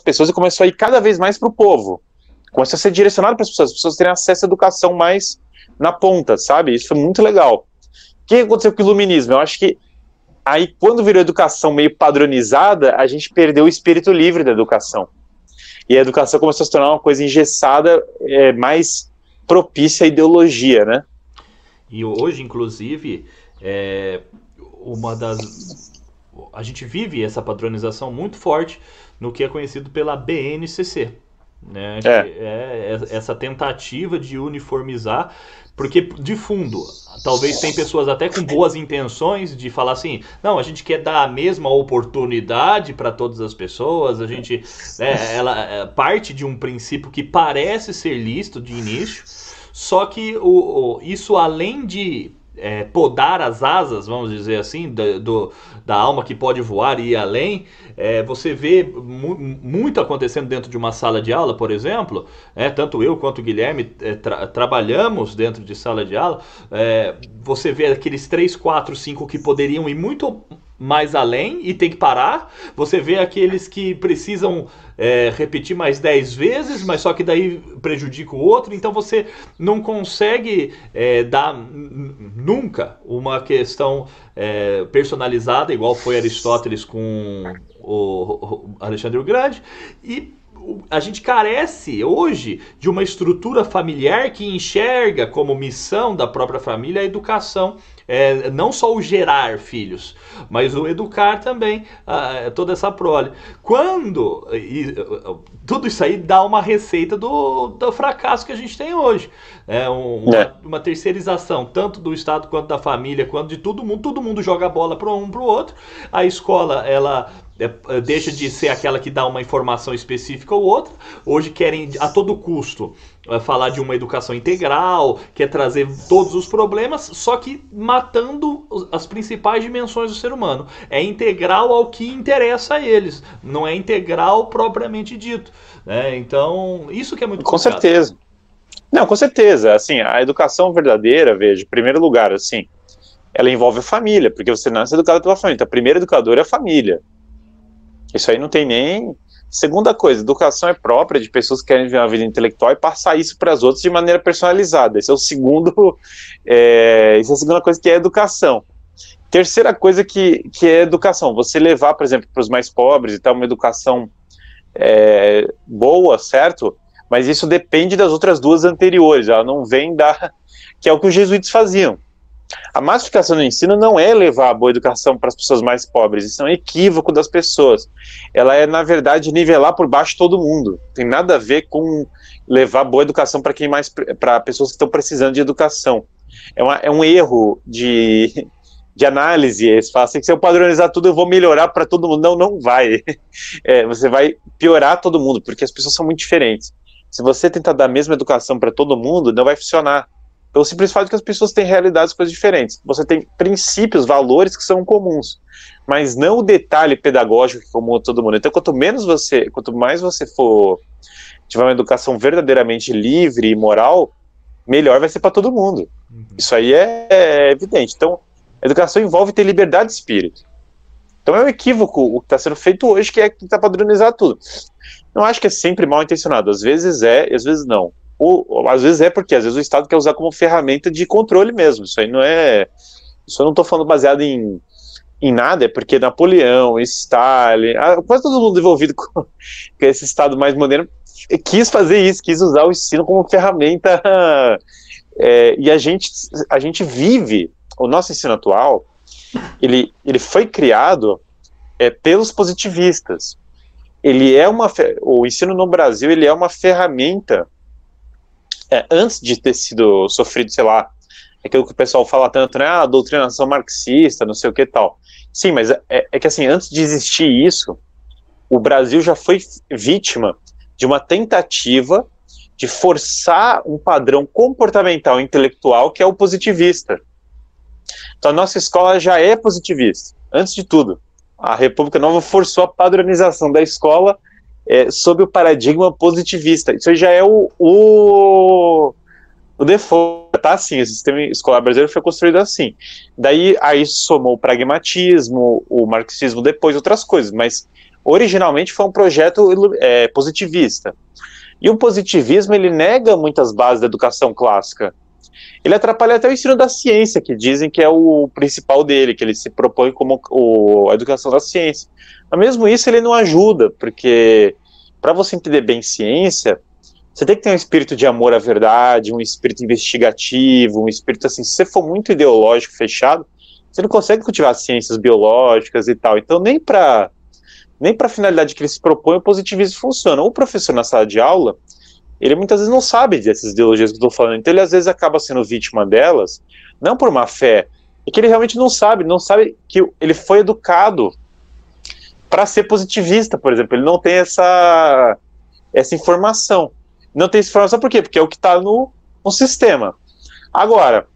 pessoas e começou a ir cada vez mais para o povo. Começou a ser direcionado para as pessoas terem acesso à educação mais na ponta, sabe? Isso foi muito legal. O que aconteceu com o iluminismo? Eu acho que aí, quando virou educação meio padronizada, a gente perdeu o espírito livre da educação. E a educação começou a se tornar uma coisa engessada, mais propícia à ideologia, né? E hoje, inclusive, a gente vive essa padronização muito forte no que é conhecido pela BNCC, né? Que é essa tentativa de uniformizar, porque de fundo, talvez tem pessoas até com boas intenções de falar assim, não, a gente quer dar a mesma oportunidade para todas as pessoas, a gente, ela parte de um princípio que parece ser lícito de início, só que isso, além de podar as asas, vamos dizer assim, da alma que pode voar e ir além, você vê muito acontecendo dentro de uma sala de aula, por exemplo, tanto eu quanto o Guilherme trabalhamos dentro de sala de aula, você vê aqueles 3, 4, 5 que poderiam ir muito mais além e tem que parar, você vê aqueles que precisam repetir mais 10 vezes, mas só que daí prejudica o outro, então você não consegue dar nunca uma questão personalizada, igual foi Aristóteles com o Alexandre o Grande, e a gente carece hoje de uma estrutura familiar que enxerga como missão da própria família a educação, não só o gerar filhos, mas o educar também toda essa prole. Tudo isso aí dá uma receita do fracasso que a gente tem hoje. Uma terceirização, tanto do Estado quanto da família, quanto de todo mundo joga a bola para um para o outro. A escola, ela deixa de ser aquela que dá uma informação específica ou outra. Hoje querem a todo custo falar de uma educação integral, quer trazer todos os problemas, só que matando as principais dimensões do ser humano. É integral ao que interessa a eles, não é integral propriamente dito, né? Então, isso que é muito complicado. Com certeza. Não, com certeza. Assim, a educação verdadeira, veja, em primeiro lugar, assim, ela envolve a família, porque você nasce educado pela família. Então, a primeira educadora é a família. Isso aí não tem nem... Segunda coisa, educação é própria de pessoas que querem viver uma vida intelectual e passar isso para as outras de maneira personalizada. Esse é o segundo... Essa é a segunda coisa, que é educação. Terceira coisa que é educação. Você levar, por exemplo, para os mais pobres e tal, uma educação boa, certo? Mas isso depende das outras duas anteriores, ela não vem da... que é o que os jesuítas faziam. A massificação do ensino não é levar a boa educação para as pessoas mais pobres, isso é um equívoco das pessoas. Ela é, na verdade, nivelar por baixo todo mundo. Tem nada a ver com levar boa educação para pessoas que estão precisando de educação. É um erro de análise. Eles falam assim, que se eu padronizar tudo, eu vou melhorar para todo mundo. Não, não vai. Você vai piorar todo mundo, porque as pessoas são muito diferentes. Se você tentar dar a mesma educação para todo mundo, não vai funcionar. Pelo simples fato que as pessoas têm realidades, coisas diferentes. Você tem princípios, valores que são comuns, mas não o detalhe pedagógico que é comum a todo mundo. Então, quanto mais você for tiver uma educação verdadeiramente livre e moral, melhor vai ser para todo mundo. Isso aí é evidente. Então, a educação envolve ter liberdade de espírito. Então é um equívoco o que está sendo feito hoje, que é tentar padronizar tudo. Não acho que é sempre mal intencionado. Às vezes é, às vezes não. Ou às vezes é porque às vezes o Estado quer usar como ferramenta de controle mesmo. Isso aí não é... Isso eu não estou falando baseado em nada, é porque Napoleão, Stalin, quase todo mundo envolvido com esse Estado mais moderno quis fazer isso, quis usar o ensino como ferramenta. E a gente vive... O nosso ensino atual, ele foi criado pelos positivistas. O ensino no Brasil, ele é uma ferramenta, antes de ter sido sofrido, sei lá, aquilo que o pessoal fala tanto, né, a doutrinação marxista, não sei o que e tal. Sim, mas é que assim, antes de existir isso, o Brasil já foi vítima de uma tentativa de forçar um padrão comportamental e intelectual que é o positivista. Então a nossa escola já é positivista, antes de tudo. A República Nova forçou a padronização da escola sob o paradigma positivista. Isso já é o default, tá assim, o sistema escolar brasileiro foi construído assim. Daí aí somou o pragmatismo, o marxismo, depois outras coisas, mas originalmente foi um projeto positivista. E o positivismo, ele nega muitas bases da educação clássica. Ele atrapalha até o ensino da ciência, que dizem que é o principal dele, que ele se propõe como a educação da ciência. Mas mesmo isso ele não ajuda, porque para você entender bem ciência, você tem que ter um espírito de amor à verdade, um espírito investigativo, um espírito assim, se você for muito ideológico, fechado, você não consegue cultivar ciências biológicas e tal. Então nem para a finalidade que ele se propõe, o positivismo funciona. O professor na sala de aula, ele muitas vezes não sabe dessas ideologias que eu estou falando, então ele às vezes acaba sendo vítima delas, não por má fé, é que ele realmente não sabe que ele foi educado para ser positivista, por exemplo, ele não tem essa informação. Não tem essa informação por quê? Porque é o que está no sistema. Agora,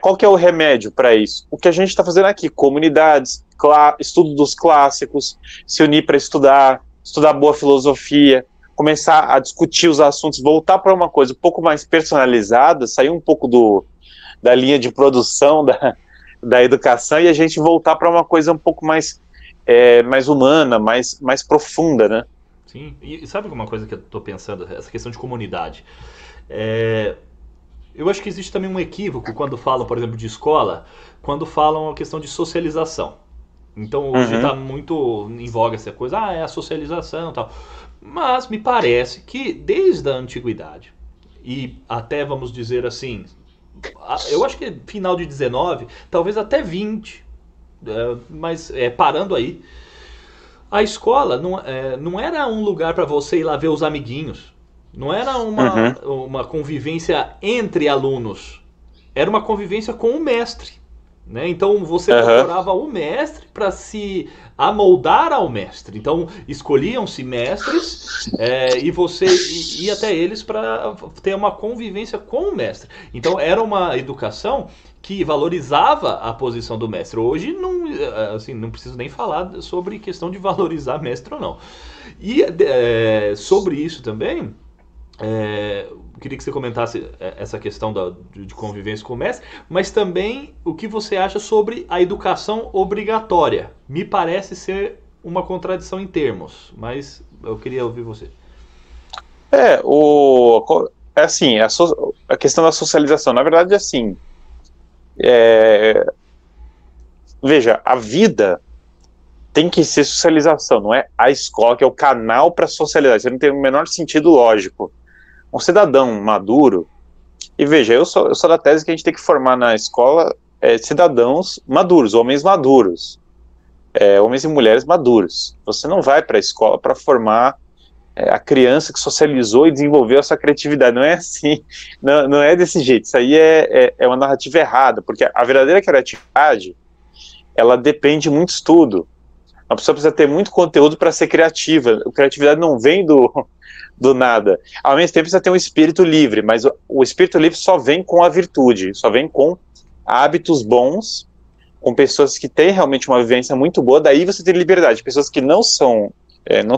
qual que é o remédio para isso? O que a gente está fazendo aqui, comunidades, estudo dos clássicos, se unir para estudar boa filosofia, começar a discutir os assuntos, voltar para uma coisa um pouco mais personalizada, sair um pouco da linha de produção da educação e a gente voltar para uma coisa um pouco mais humana, mais profunda, né? Sim, e sabe uma coisa que eu estou pensando? Essa questão de comunidade. Eu acho que existe também um equívoco quando falam, por exemplo, de escola, quando falam a questão de socialização. Então hoje está muito em voga essa coisa, é a socialização e tal. Mas me parece que desde a antiguidade, e até vamos dizer assim, eu acho que final de 19, talvez até 20, mas parando aí, a escola não era um lugar para você ir lá ver os amiguinhos, não era uma convivência entre alunos, era uma convivência com o mestre. Né? Então você procurava o mestre para se amoldar ao mestre. Então escolhiam-se mestres e você ia até eles para ter uma convivência com o mestre. Então era uma educação que valorizava a posição do mestre. Hoje não preciso nem falar sobre questão de valorizar mestre ou não. E sobre isso também, queria que você comentasse essa questão de convivência com o mestre, mas também o que você acha sobre a educação obrigatória. Me parece ser uma contradição em termos, mas eu queria ouvir você. Assim, a questão da socialização, na verdade, assim, veja, a vida tem que ser socialização, não é a escola que é o canal para socializar. Isso não tem o menor sentido lógico. Um cidadão maduro, e veja, eu sou da tese que a gente tem que formar na escola cidadãos maduros, homens maduros, homens e mulheres maduros. Você não vai para a escola para formar a criança que socializou e desenvolveu essa criatividade. Não é assim, não é desse jeito. Isso aí é uma narrativa errada, porque a verdadeira criatividade, ela depende muito de estudo. A pessoa precisa ter muito conteúdo para ser criativa. A criatividade não vem do nada. Ao mesmo tempo precisa ter um espírito livre, mas o espírito livre só vem com a virtude, só vem com hábitos bons, com pessoas que têm realmente uma vivência muito boa, daí você tem liberdade. Pessoas que não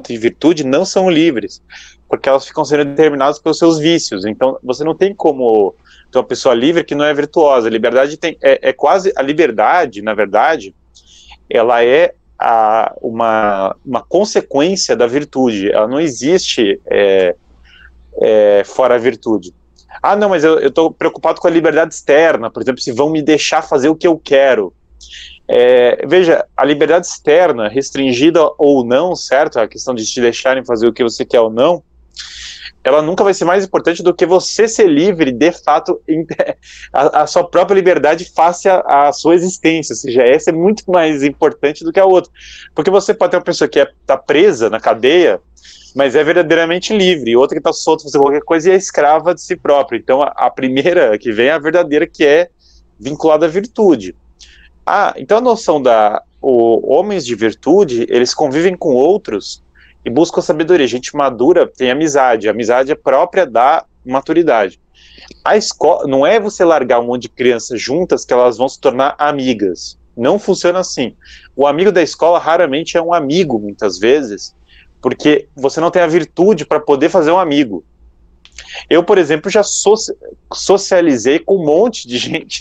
têm virtude, não são livres, porque elas ficam sendo determinadas pelos seus vícios. Então você não tem como ter uma pessoa livre que não é virtuosa. A liberdade quase, a liberdade, na verdade, ela é uma consequência da virtude. Ela não existe fora a virtude. Ah, não, mas eu estou preocupado com a liberdade externa, por exemplo, se vão me deixar fazer o que eu quero. Veja, a liberdade externa, restringida ou não, certo? A questão de te deixarem fazer o que você quer ou não, ela nunca vai ser mais importante do que você ser livre, de fato, a sua própria liberdade face à sua existência. Ou seja, essa é muito mais importante do que a outra. Porque você pode ter uma pessoa que está presa na cadeia, mas é verdadeiramente livre, e outra que está solta fazer qualquer coisa e é escrava de si própria. Então, a primeira que vem é a verdadeira, que é vinculada à virtude. Então a noção homens de virtude, eles convivem com outros e buscam sabedoria. Gente madura tem amizade. A amizade é própria da maturidade. A escola não é você largar um monte de crianças juntas que elas vão se tornar amigas. Não funciona assim. O amigo da escola raramente é um amigo, muitas vezes, porque você não tem a virtude para poder fazer um amigo. Eu, por exemplo, já socializei com um monte de gente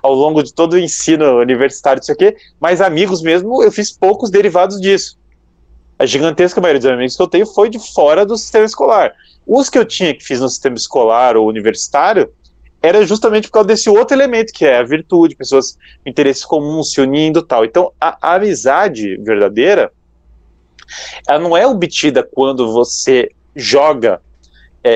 ao longo de todo o ensino universitário, isso aqui, mas amigos mesmo, eu fiz poucos derivados disso. A gigantesca maioria dos amigos que eu tenho foi de fora do sistema escolar. Os que eu tinha que fiz no sistema escolar ou universitário era justamente por causa desse outro elemento, que é a virtude, pessoas com interesses comuns se unindo e tal. Então, a amizade verdadeira, ela não é obtida quando você joga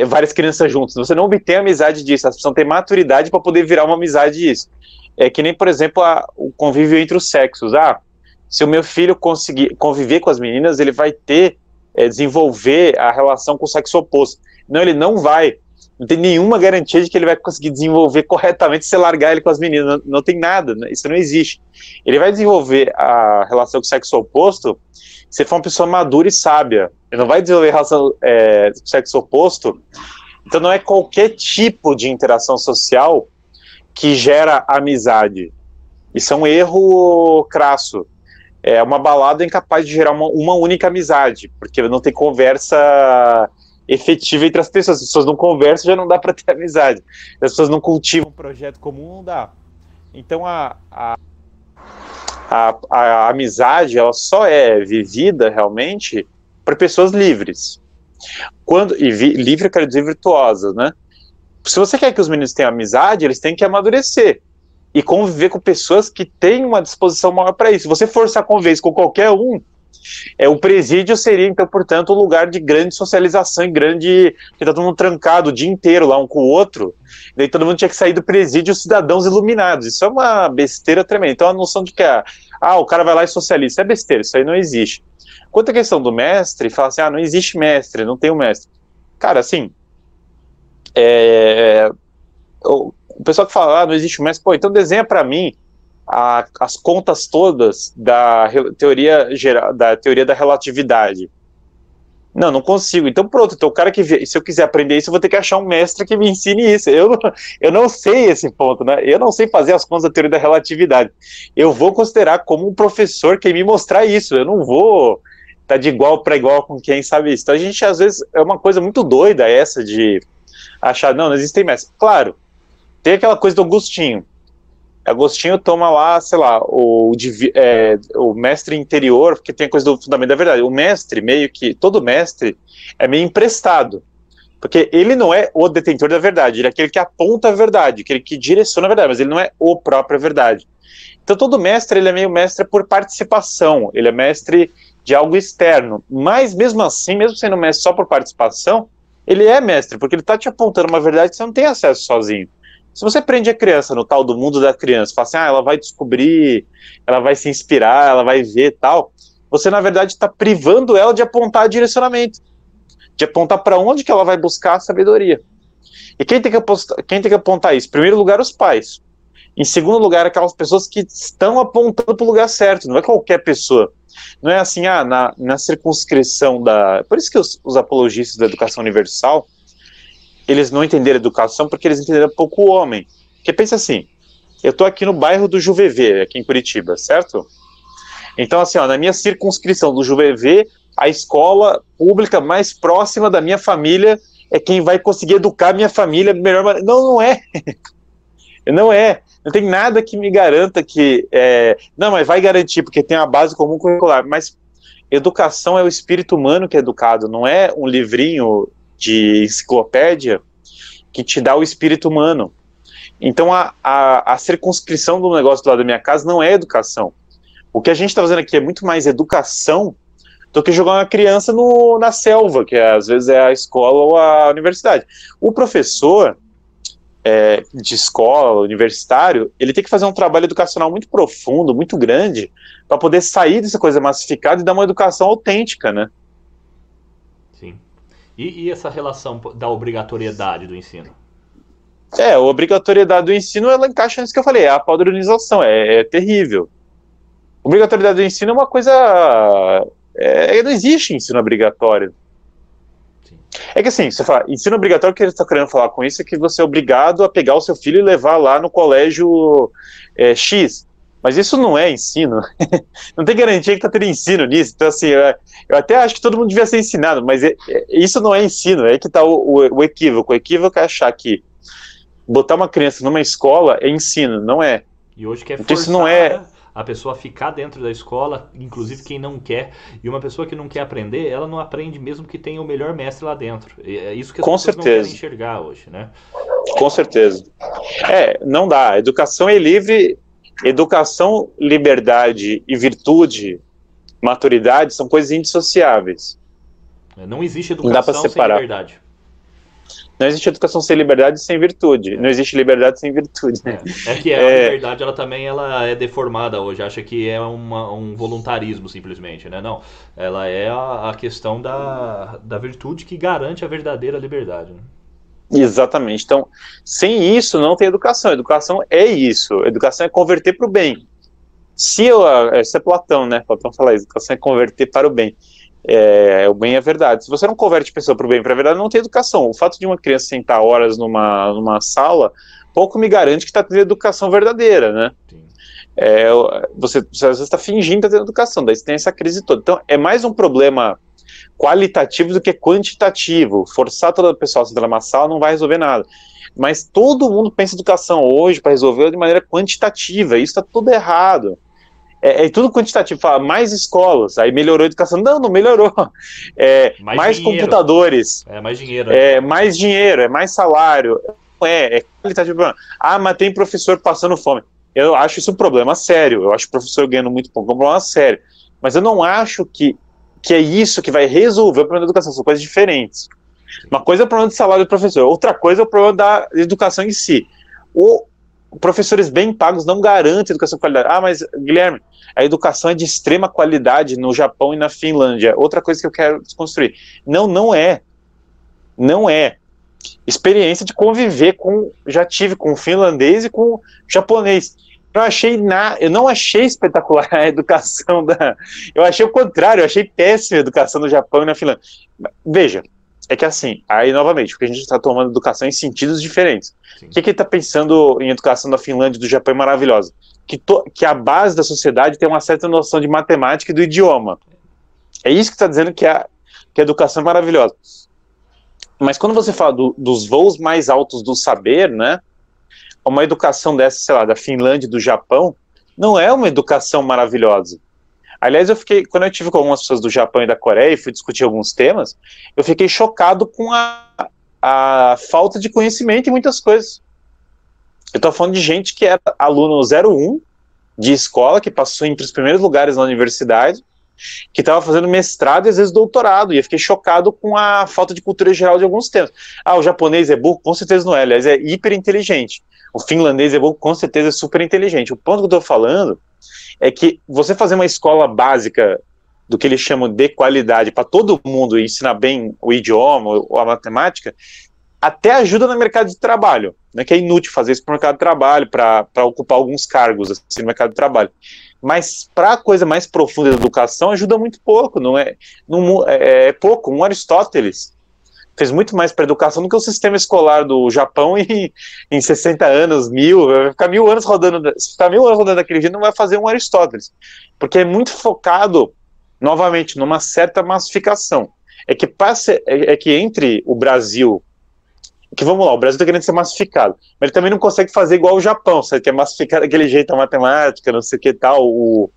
várias crianças juntas. Você não obtém amizade disso, elas precisam ter maturidade para poder virar uma amizade disso. É que nem, por exemplo, o convívio entre os sexos. Se o meu filho conseguir conviver com as meninas, ele vai desenvolver a relação com o sexo oposto. Não, ele não vai. Não tem nenhuma garantia de que ele vai conseguir desenvolver corretamente se largar ele com as meninas. Não tem nada, isso não existe. Ele vai desenvolver a relação com o sexo oposto se for uma pessoa madura e sábia. Ele não vai desenvolver relação com o sexo oposto. Então não é qualquer tipo de interação social que gera amizade. Isso é um erro crasso. É uma balada incapaz de gerar uma única amizade, porque não tem conversa efetiva entre as pessoas. Se as pessoas não conversam, já não dá para ter amizade. Se as pessoas não cultivam um projeto comum, não dá. Então a amizade, ela só é vivida realmente por pessoas livres. Livre, eu quero dizer virtuosas, né? Se você quer que os meninos tenham amizade, eles têm que amadurecer e conviver com pessoas que têm uma disposição maior para isso. Se você forçar a convivência com qualquer um, o presídio seria, então, portanto, um lugar de grande socialização e que tá todo mundo trancado o dia inteiro lá um com o outro, daí todo mundo tinha que sair do presídio cidadãos iluminados. Isso é uma besteira tremenda. Então a noção de que o cara vai lá e socializa, isso é besteira, isso aí não existe. Quanto à questão do mestre, fala assim, não existe mestre, não tem um mestre. Cara, assim, o pessoal que fala, não existe um mestre, então desenha para mim as contas todas da teoria da relatividade. Não consigo. Então pronto, então o cara se eu quiser aprender isso, eu vou ter que achar um mestre que me ensine isso. Eu não sei esse ponto, né? Eu não sei fazer as contas da teoria da relatividade. Eu vou considerar como um professor quem me mostrar isso. Eu não vou estar de igual para igual com quem sabe isso. Então a gente, às vezes, é uma coisa muito doida essa de achar, não existem mestres. Claro, tem aquela coisa do Agostinho. Agostinho toma lá, sei lá, o mestre interior, porque tem a coisa do fundamento da verdade. O mestre, todo mestre, é meio emprestado. Porque ele não é o detentor da verdade, ele é aquele que aponta a verdade, aquele que direciona a verdade, mas ele não é o próprio verdade. Então todo mestre, ele é meio mestre por participação, ele é mestre de algo externo, mas mesmo assim, mesmo sendo mestre só por participação, ele é mestre, porque ele está te apontando uma verdade que você não tem acesso sozinho. Se você prende a criança no tal do mundo da criança, fala assim, ela vai descobrir, ela vai se inspirar, ela vai ver tal, você na verdade está privando ela de apontar direcionamento, de apontar para onde que ela vai buscar a sabedoria. E quem tem que apontar isso? Em primeiro lugar, os pais. Em segundo lugar, aquelas pessoas que estão apontando para o lugar certo, não é qualquer pessoa. Não é assim, na circunscrição da... Por isso que os apologistas da educação universal, eles não entenderam educação porque eles entenderam pouco o homem. Porque pensa assim, eu estou aqui no bairro do Juvevê, aqui em Curitiba, certo? Então, assim, na minha circunscrição do Juvevê, a escola pública mais próxima da minha família é quem vai conseguir educar a minha família melhor maneira. Não, não é. Não é. Não tem nada que me garanta que... Não, mas vai garantir, porque tem a base comum curricular. Mas educação é o espírito humano que é educado, não é um livrinho de enciclopédia que te dá o espírito humano. Então a circunscrição do negócio do lado da minha casa não é educação. O que a gente está fazendo aqui é muito mais educação do que jogar uma criança na selva, que às vezes é a escola ou a universidade. O professor de escola, universitário, ele tem que fazer um trabalho educacional muito profundo, muito grande, para poder sair dessa coisa massificada e dar uma educação autêntica, né? Sim. E essa relação da obrigatoriedade do ensino? A obrigatoriedade do ensino, ela encaixa nisso que eu falei, é a padronização, é terrível. Obrigatoriedade do ensino é uma coisa... não existe ensino obrigatório. Sim. É que assim, você fala, ensino obrigatório, o que ele está querendo falar com isso é que você é obrigado a pegar o seu filho e levar lá no colégio X. Mas isso não é ensino. Não tem garantia que está tendo ensino nisso. Então, assim, eu até acho que todo mundo devia ser ensinado, mas isso não é ensino. É que está o equívoco. O equívoco é achar que botar uma criança numa escola é ensino. Não é. E hoje quer forçar isso não é a pessoa ficar dentro da escola, inclusive quem não quer. E uma pessoa que não quer aprender, ela não aprende mesmo que tenha o melhor mestre lá dentro. É isso que as pessoas não querem enxergar hoje, né? Com certeza. Não dá. Educação é livre. Educação, liberdade e virtude, maturidade, são coisas indissociáveis. Não existe educação sem liberdade. Não existe educação sem liberdade e sem virtude. Não existe liberdade sem virtude. A liberdade ela também é deformada hoje. Acha que é um voluntarismo, simplesmente, né? Não. Ela é a questão da virtude que garante a verdadeira liberdade, né? Exatamente. Então, sem isso não tem educação. Educação é isso. Educação é converter para o bem. Isso é Platão, né? Platão fala isso. Educação é converter para o bem. O bem é verdade. Se você não converte a pessoa para o bem e para a verdade, não tem educação. O fato de uma criança sentar horas numa sala, pouco me garante que está tendo educação verdadeira, né? Sim. Você às vezes está fingindo que está tendo educação, daí você tem essa crise toda. Então, é mais um problema qualitativo do que quantitativo. Forçar toda a pessoa a sentar numa sala não vai resolver nada. Mas todo mundo pensa em educação hoje para resolver de maneira quantitativa. Isso está tudo errado. Tudo quantitativo. Fala, mais escolas, aí melhorou a educação. Não melhorou. Mais computadores. Mais dinheiro. Mais dinheiro, mais salário. Não é qualitativo. Mas tem professor passando fome. Eu acho isso um problema sério. Eu acho o professor ganhando muito pouco, é um problema sério. Mas eu não acho que é isso que vai resolver o problema da educação, são coisas diferentes. Uma coisa é o problema do salário do professor, outra coisa é o problema da educação em si. Professores bem pagos não garantem educação de qualidade. Mas, Guilherme, a educação é de extrema qualidade no Japão e na Finlândia. Outra coisa que eu quero desconstruir. Não é. Não é. Experiência de conviver já tive com finlandês e com japonês. Eu não achei espetacular a educação eu achei o contrário, eu achei péssima a educação no Japão e na Finlândia. Veja, é que assim, aí novamente, porque a gente está tomando educação em sentidos diferentes. Sim. O que ele está pensando em educação da Finlândia e do Japão é maravilhosa? Que a base da sociedade tem uma certa noção de matemática e do idioma. É isso que está dizendo que a educação é maravilhosa. Mas quando você fala dos voos mais altos do saber, né? Uma educação dessa, sei lá, da Finlândia e do Japão, não é uma educação maravilhosa. Aliás, quando eu tive com algumas pessoas do Japão e da Coreia e fui discutir alguns temas, eu fiquei chocado com a falta de conhecimento em muitas coisas. Eu estou falando de gente que era aluno 01 de escola, que passou entre os primeiros lugares na universidade, que estava fazendo mestrado e às vezes doutorado, e eu fiquei chocado com a falta de cultura geral de alguns temas. O japonês é burro? Com certeza não é, aliás, é hiper inteligente. O finlandês é burro? Com certeza é super inteligente. O ponto que eu estou falando é que você fazer uma escola básica do que eles chamam de qualidade para todo mundo e ensinar bem o idioma ou a matemática, até ajuda no mercado de trabalho, né, que é inútil fazer isso para o mercado de trabalho, para ocupar alguns cargos assim, no mercado de trabalho. Mas para a coisa mais profunda da educação ajuda muito pouco, é pouco. Um Aristóteles fez muito mais para a educação do que o sistema escolar do Japão em 60 anos, vai ficar 1000 anos rodando, se ficar 1000 anos rodando daquele jeito, não vai fazer um Aristóteles, porque é muito focado, novamente, numa certa massificação. É que entre o Brasil, que vamos lá, o Brasil está querendo ser massificado, mas ele também não consegue fazer igual o Japão, sabe, que é massificar daquele jeito a matemática, não sei o que tal, o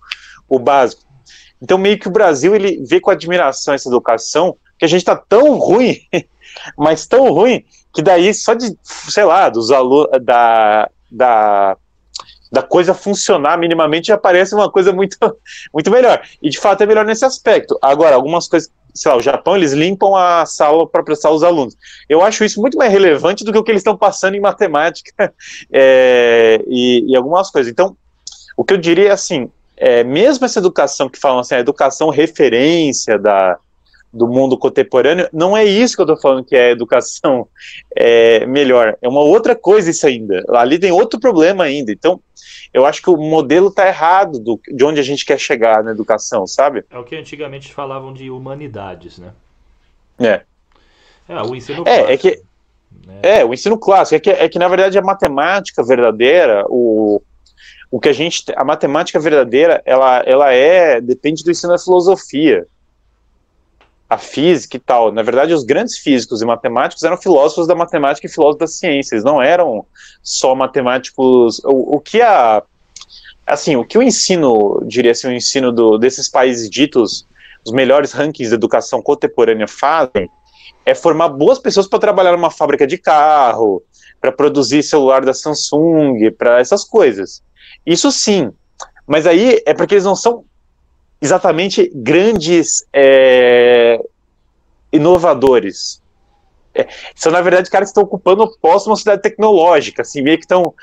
básico. Então meio que o Brasil, ele vê com admiração essa educação, que a gente está tão ruim, mas tão ruim, que daí só de, sei lá, dos alunos, da coisa funcionar minimamente já parece uma coisa muito, muito melhor. E de fato é melhor nesse aspecto. Agora, algumas coisas, sei lá, o Japão, eles limpam a sala para prestar aos alunos. Eu acho isso muito mais relevante do que o que eles estão passando em matemática e algumas coisas. Então, o que eu diria é assim, mesmo essa educação que falam assim, a educação referência do mundo contemporâneo, não é isso que eu estou falando que é educação melhor. É uma outra coisa isso ainda. Ali tem outro problema ainda. Então, eu acho que o modelo está errado de onde a gente quer chegar na educação, sabe? É o que antigamente falavam de humanidades, né? O ensino clássico. O ensino clássico. É que na verdade, a matemática verdadeira, a matemática verdadeira, ela depende do ensino da filosofia. A física e tal. Na verdade, os grandes físicos e matemáticos eram filósofos da matemática e filósofos da ciência. Eles não eram só matemáticos. O que o ensino, diria assim, o ensino desses países ditos os melhores rankings de educação contemporânea fazem é formar boas pessoas para trabalhar numa fábrica de carro, para produzir celular da Samsung, para essas coisas. Isso sim. Mas aí é porque eles não são exatamente grandes inovadores. São, na verdade, caras que estão ocupando o posto numa cidade tecnológica, assim, meio que estão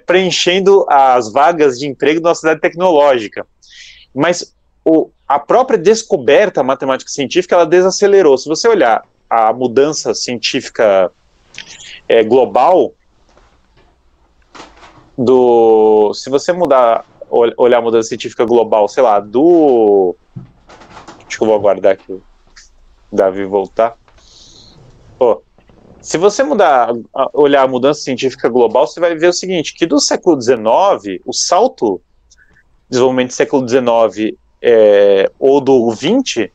preenchendo as vagas de emprego numa cidade tecnológica. Mas a própria descoberta matemática científica, ela desacelerou. Se você olhar a mudança científica global, se você olhar a mudança científica global, sei lá, acho que eu vou aguardar que o Davi voltar. Se você olhar a mudança científica global, você vai ver o seguinte, que do século XIX, o salto de desenvolvimento do século XIX ou do XX,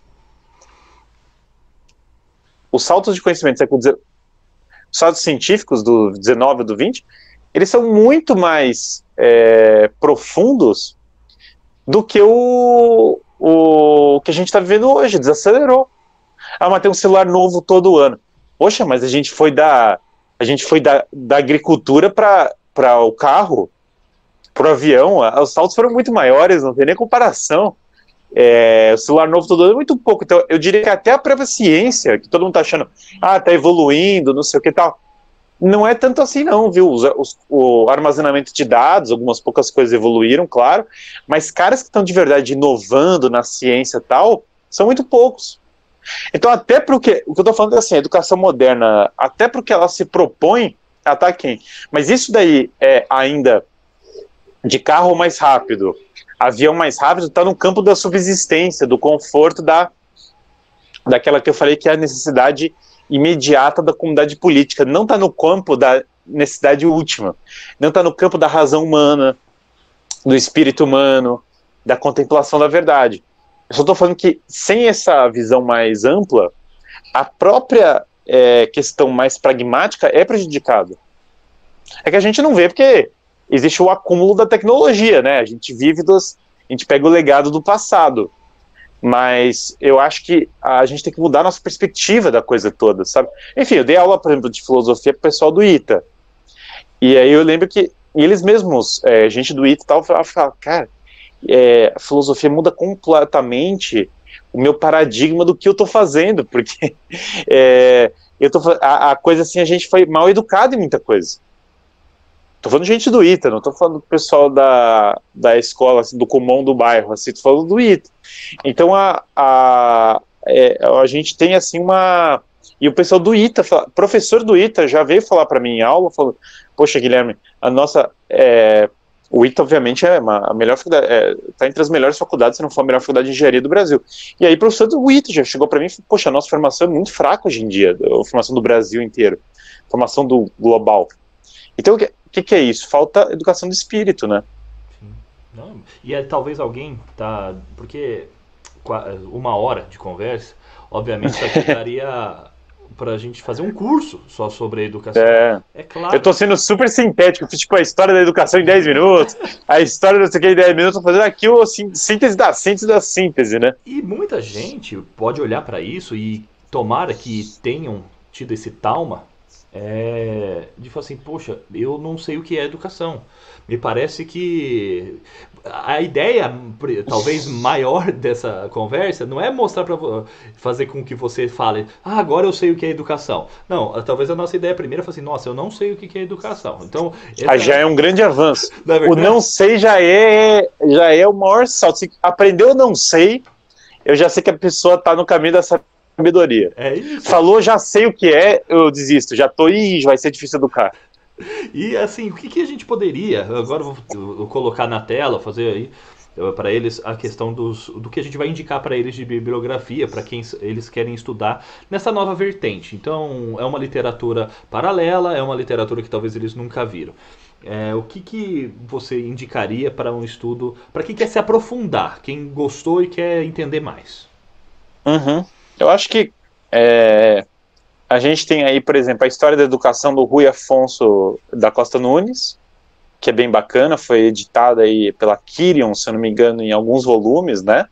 os saltos de conhecimento do século XIX, os saltos científicos do XIX ou do XX, eles são muito mais profundos do que o que a gente está vivendo hoje. Desacelerou. Mas tem um celular novo todo ano. Poxa, mas a gente foi da agricultura para o carro, para o avião. Os saltos foram muito maiores, não tem nem comparação. O celular novo todo ano é muito pouco. Então, eu diria que até a própria ciência, que todo mundo está achando, está evoluindo, não sei o que tal, não é tanto assim não, viu? O armazenamento de dados, algumas poucas coisas evoluíram, claro, mas caras que estão de verdade inovando na ciência e tal, são muito poucos. Então, até porque, o que eu estou falando é assim, a educação moderna, até porque ela se propõe, ela tá quem? Mas isso daí é ainda de carro mais rápido, avião mais rápido, está no campo da subsistência, do conforto daquela que eu falei que é a necessidade imediata da comunidade política, não está no campo da necessidade última, não está no campo da razão humana, do espírito humano, da contemplação da verdade. Eu só estou falando que sem essa visão mais ampla, a própria questão mais pragmática é prejudicada. É que a gente não vê porque existe o acúmulo da tecnologia, né? A gente pega o legado do passado. Mas eu acho que a gente tem que mudar a nossa perspectiva da coisa toda, sabe? Enfim, eu dei aula, por exemplo, de filosofia pro pessoal do ITA. E aí eu lembro que eles mesmos, gente do ITA e tal, falavam, cara, a filosofia muda completamente o meu paradigma do que eu tô fazendo, porque a coisa assim, a gente foi mal educado em muita coisa. Tô falando de gente do ITA, não tô falando do pessoal da escola, assim, do Kumon do bairro, assim, tô falando do ITA. Então a gente tem assim uma... E o pessoal do ITA, professor do ITA já veio falar para mim em aula, falou, poxa, Guilherme, o ITA, obviamente, a melhor faculdade, tá entre as melhores faculdades, se não for a melhor faculdade de engenharia do Brasil. E aí o professor do ITA já chegou para mim e falou, poxa, a nossa formação é muito fraca hoje em dia, a formação do Brasil inteiro, formação do global. Então, o que é isso? Falta educação do espírito, né? Sim. Não, e talvez alguém tá... Porque 1 hora de conversa, obviamente isso aqui daria pra gente fazer um curso só sobre a educação. É claro. Eu tô sendo super sintético, tipo a história da educação em 10 minutos, a história não sei o que em 10 minutos, tô fazendo aqui o síntese da síntese, né? E muita gente pode olhar pra isso e tomara que tenham tido esse trauma de falar assim, poxa, eu não sei o que é educação. Me parece que a ideia, talvez maior dessa conversa, não é mostrar para fazer com que você fale, agora eu sei o que é educação. Não, talvez a nossa ideia primeira fosse assim, nossa, eu não sei o que é educação. Então, já é um grande avanço. O não sei já é o maior salto. Se aprendeu não sei, eu já sei que a pessoa está no caminho da sabedoria. É isso. Falou, já sei o que é, eu desisto. Já tô, vai ser difícil educar. E assim, o que a gente poderia, agora eu vou colocar na tela, fazer aí para eles a questão do que a gente vai indicar para eles de bibliografia, para quem eles querem estudar nessa nova vertente. Então, é uma literatura paralela, é uma literatura que talvez eles nunca viram. O que você indicaria para um estudo, para quem quer se aprofundar, quem gostou e quer entender mais? Eu acho que a gente tem aí, por exemplo, a história da educação do Rui Afonso da Costa Nunes, que é bem bacana, foi editada aí pela Quirion, se eu não me engano, em alguns volumes, né?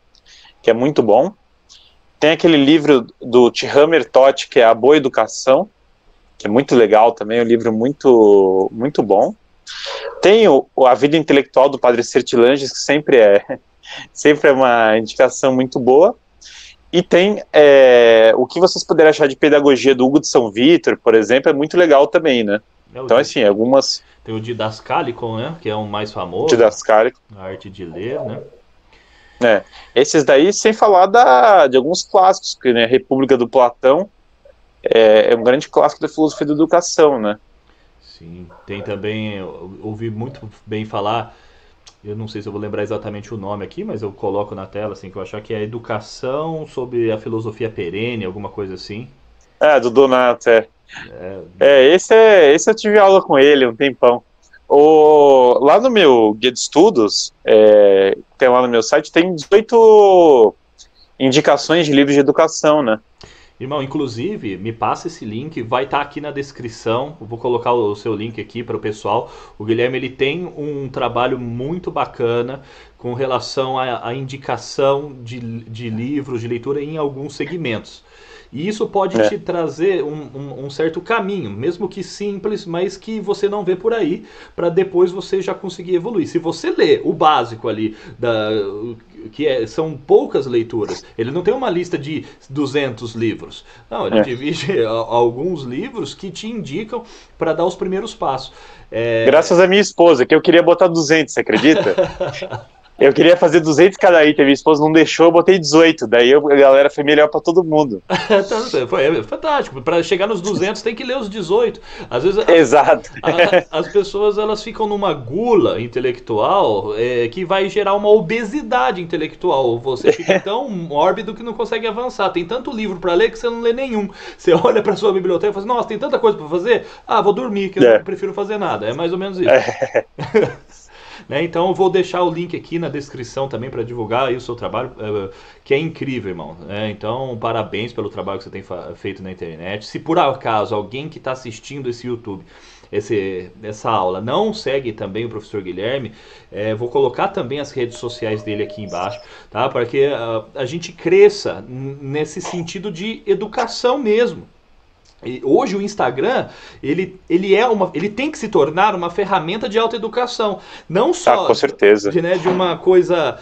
Que é muito bom. Tem aquele livro do Tihamer Toth, que é A Boa Educação, que é muito legal também, um livro muito, muito bom. Tem A Vida Intelectual do Padre Sertilanges, que sempre é uma indicação muito boa. E tem o que vocês puderem achar de pedagogia do Hugo de São Vítor, por exemplo, é muito legal também, né? Então, assim, algumas... Tem o Didascálico, né? Que é o mais famoso. Didascálico. A arte de ler, né? Esses daí, sem falar de alguns clássicos, que, né, República do Platão é um grande clássico da filosofia da educação, né? Sim, tem também, eu ouvi muito bem falar, eu não sei se eu vou lembrar exatamente o nome aqui, mas eu coloco na tela, assim, que eu achar que é Educação sobre a Filosofia Perene, alguma coisa assim. Do Donato, esse eu tive aula com ele um tempão. Lá no meu guia de estudos, tem lá no meu site, tem 18 indicações de livros de educação, né? Irmão, inclusive, me passa esse link, vai estar aqui na descrição, eu vou colocar o seu link aqui para o pessoal. O Guilherme, ele tem um trabalho muito bacana com relação à indicação de livros, de leitura em alguns segmentos. E isso pode te trazer um certo caminho, mesmo que simples, mas que você não vê por aí, para depois você já conseguir evoluir. Se você lê o básico ali, são poucas leituras, ele não tem uma lista de 200 livros. Não, ele divide alguns livros que te indicam para dar os primeiros passos. Graças à minha esposa, que eu queria botar 200, você acredita? Eu queria fazer 200 cada item, minha esposa não deixou, eu botei 18. Daí a galera foi melhor pra todo mundo. Foi fantástico. Pra chegar nos 200 tem que ler os 18. Às vezes Exato. As pessoas elas ficam numa gula intelectual que vai gerar uma obesidade intelectual. Você fica tão mórbido que não consegue avançar. Tem tanto livro pra ler que você não lê nenhum. Você olha pra sua biblioteca e fala assim, nossa, tem tanta coisa pra fazer? Vou dormir, que eu não prefiro fazer nada. É mais ou menos isso. Então eu vou deixar o link aqui na descrição também para divulgar aí o seu trabalho, que é incrível, irmão. Então, parabéns pelo trabalho que você tem feito na internet. Se por acaso alguém que está assistindo esse YouTube essa aula, não segue também o professor Guilherme, vou colocar também as redes sociais dele aqui embaixo, tá? Para que a gente cresça nesse sentido de educação mesmo. E hoje o Instagram, ele tem que se tornar uma ferramenta de autoeducação. Não só com certeza. de uma coisa.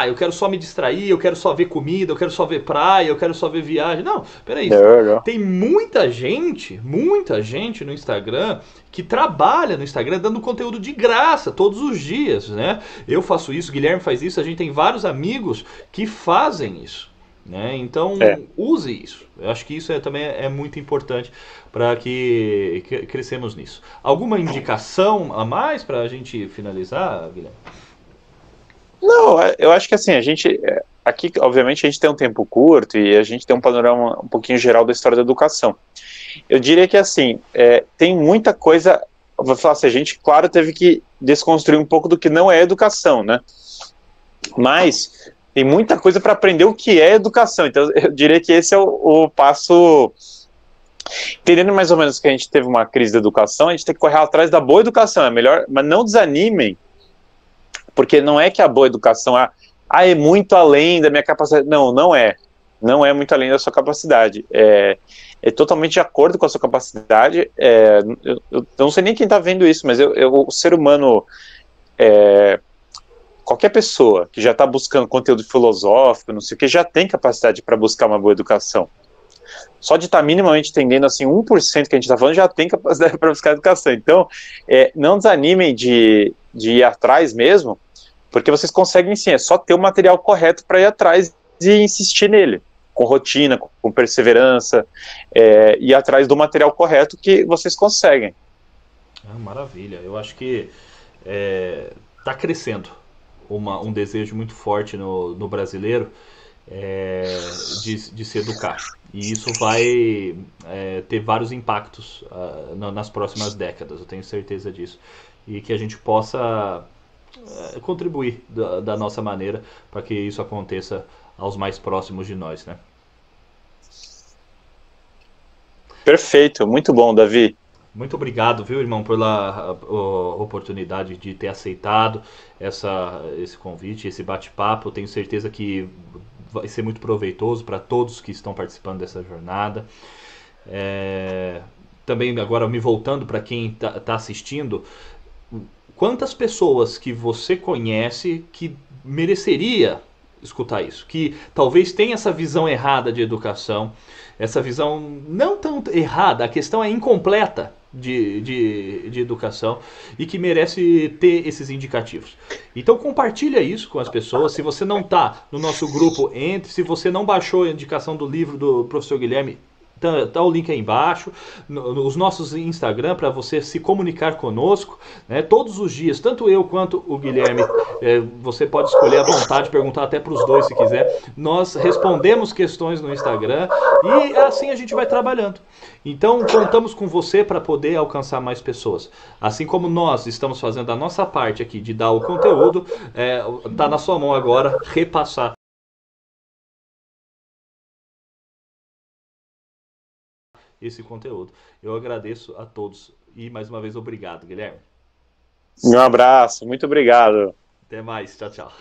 Eu quero só me distrair, eu quero só ver comida, eu quero só ver praia, eu quero só ver viagem. Não, peraí. Não. Tem muita gente no Instagram que trabalha no Instagram dando conteúdo de graça todos os dias, né? Eu faço isso, o Guilherme faz isso, a gente tem vários amigos que fazem isso. Né? Então, use isso. Eu acho que isso também é muito importante para que crescemos nisso. Alguma indicação a mais para a gente finalizar, Guilherme? Não, eu acho que assim, a gente, aqui obviamente a gente tem um tempo curto e a gente tem um panorama um pouquinho geral da história da educação. Eu diria que assim, tem muita coisa, vou falar assim, a gente, claro, teve que desconstruir um pouco do que não é educação, né? Mas tem muita coisa para aprender o que é educação, então eu diria que esse é o passo. Entendendo mais ou menos que a gente teve uma crise da educação, a gente tem que correr atrás da boa educação, é melhor, mas não desanimem, porque não é que a boa educação é muito além da minha capacidade, não é muito além da sua capacidade, é totalmente de acordo com a sua capacidade, eu não sei nem quem está vendo isso, mas o ser humano, qualquer pessoa que já está buscando conteúdo filosófico, não sei o que, já tem capacidade para buscar uma boa educação. Só de estar minimamente entendendo assim, 1% que a gente está falando já tem capacidade para buscar educação. Então, não desanimem de ir atrás mesmo, porque vocês conseguem sim, é só ter o material correto para ir atrás e insistir nele, com rotina, com perseverança, ir atrás do material correto que vocês conseguem. Maravilha, eu acho que está crescendo um desejo muito forte no brasileiro de se educar. E isso vai ter vários impactos nas próximas décadas, eu tenho certeza disso. E que a gente possa contribuir da nossa maneira para que isso aconteça aos mais próximos de nós, né? Perfeito, muito bom, Davi. Muito obrigado, viu, irmão, pela oportunidade de ter aceitado esse convite, esse bate-papo. Tenho certeza que vai ser muito proveitoso para todos que estão participando dessa jornada. Também agora me voltando para quem está assistindo, quantas pessoas que você conhece que mereceria escutar isso, que talvez tenha essa visão errada de educação, essa visão não tão errada, a questão é incompleta de educação e que merece ter esses indicativos. Então compartilha isso com as pessoas. Se você não está no nosso grupo, entre. Se você não baixou a indicação do livro do professor Guilherme, tá o link aí embaixo, os nossos Instagram para você se comunicar conosco, né, todos os dias, tanto eu quanto o Guilherme, você pode escolher à vontade, perguntar até para os dois se quiser, nós respondemos questões no Instagram e assim a gente vai trabalhando. Então contamos com você para poder alcançar mais pessoas, assim como nós estamos fazendo a nossa parte aqui de dar o conteúdo, tá na sua mão agora repassar esse conteúdo. Eu agradeço a todos e mais uma vez obrigado, Guilherme. Um abraço, muito obrigado. Até mais, tchau, tchau.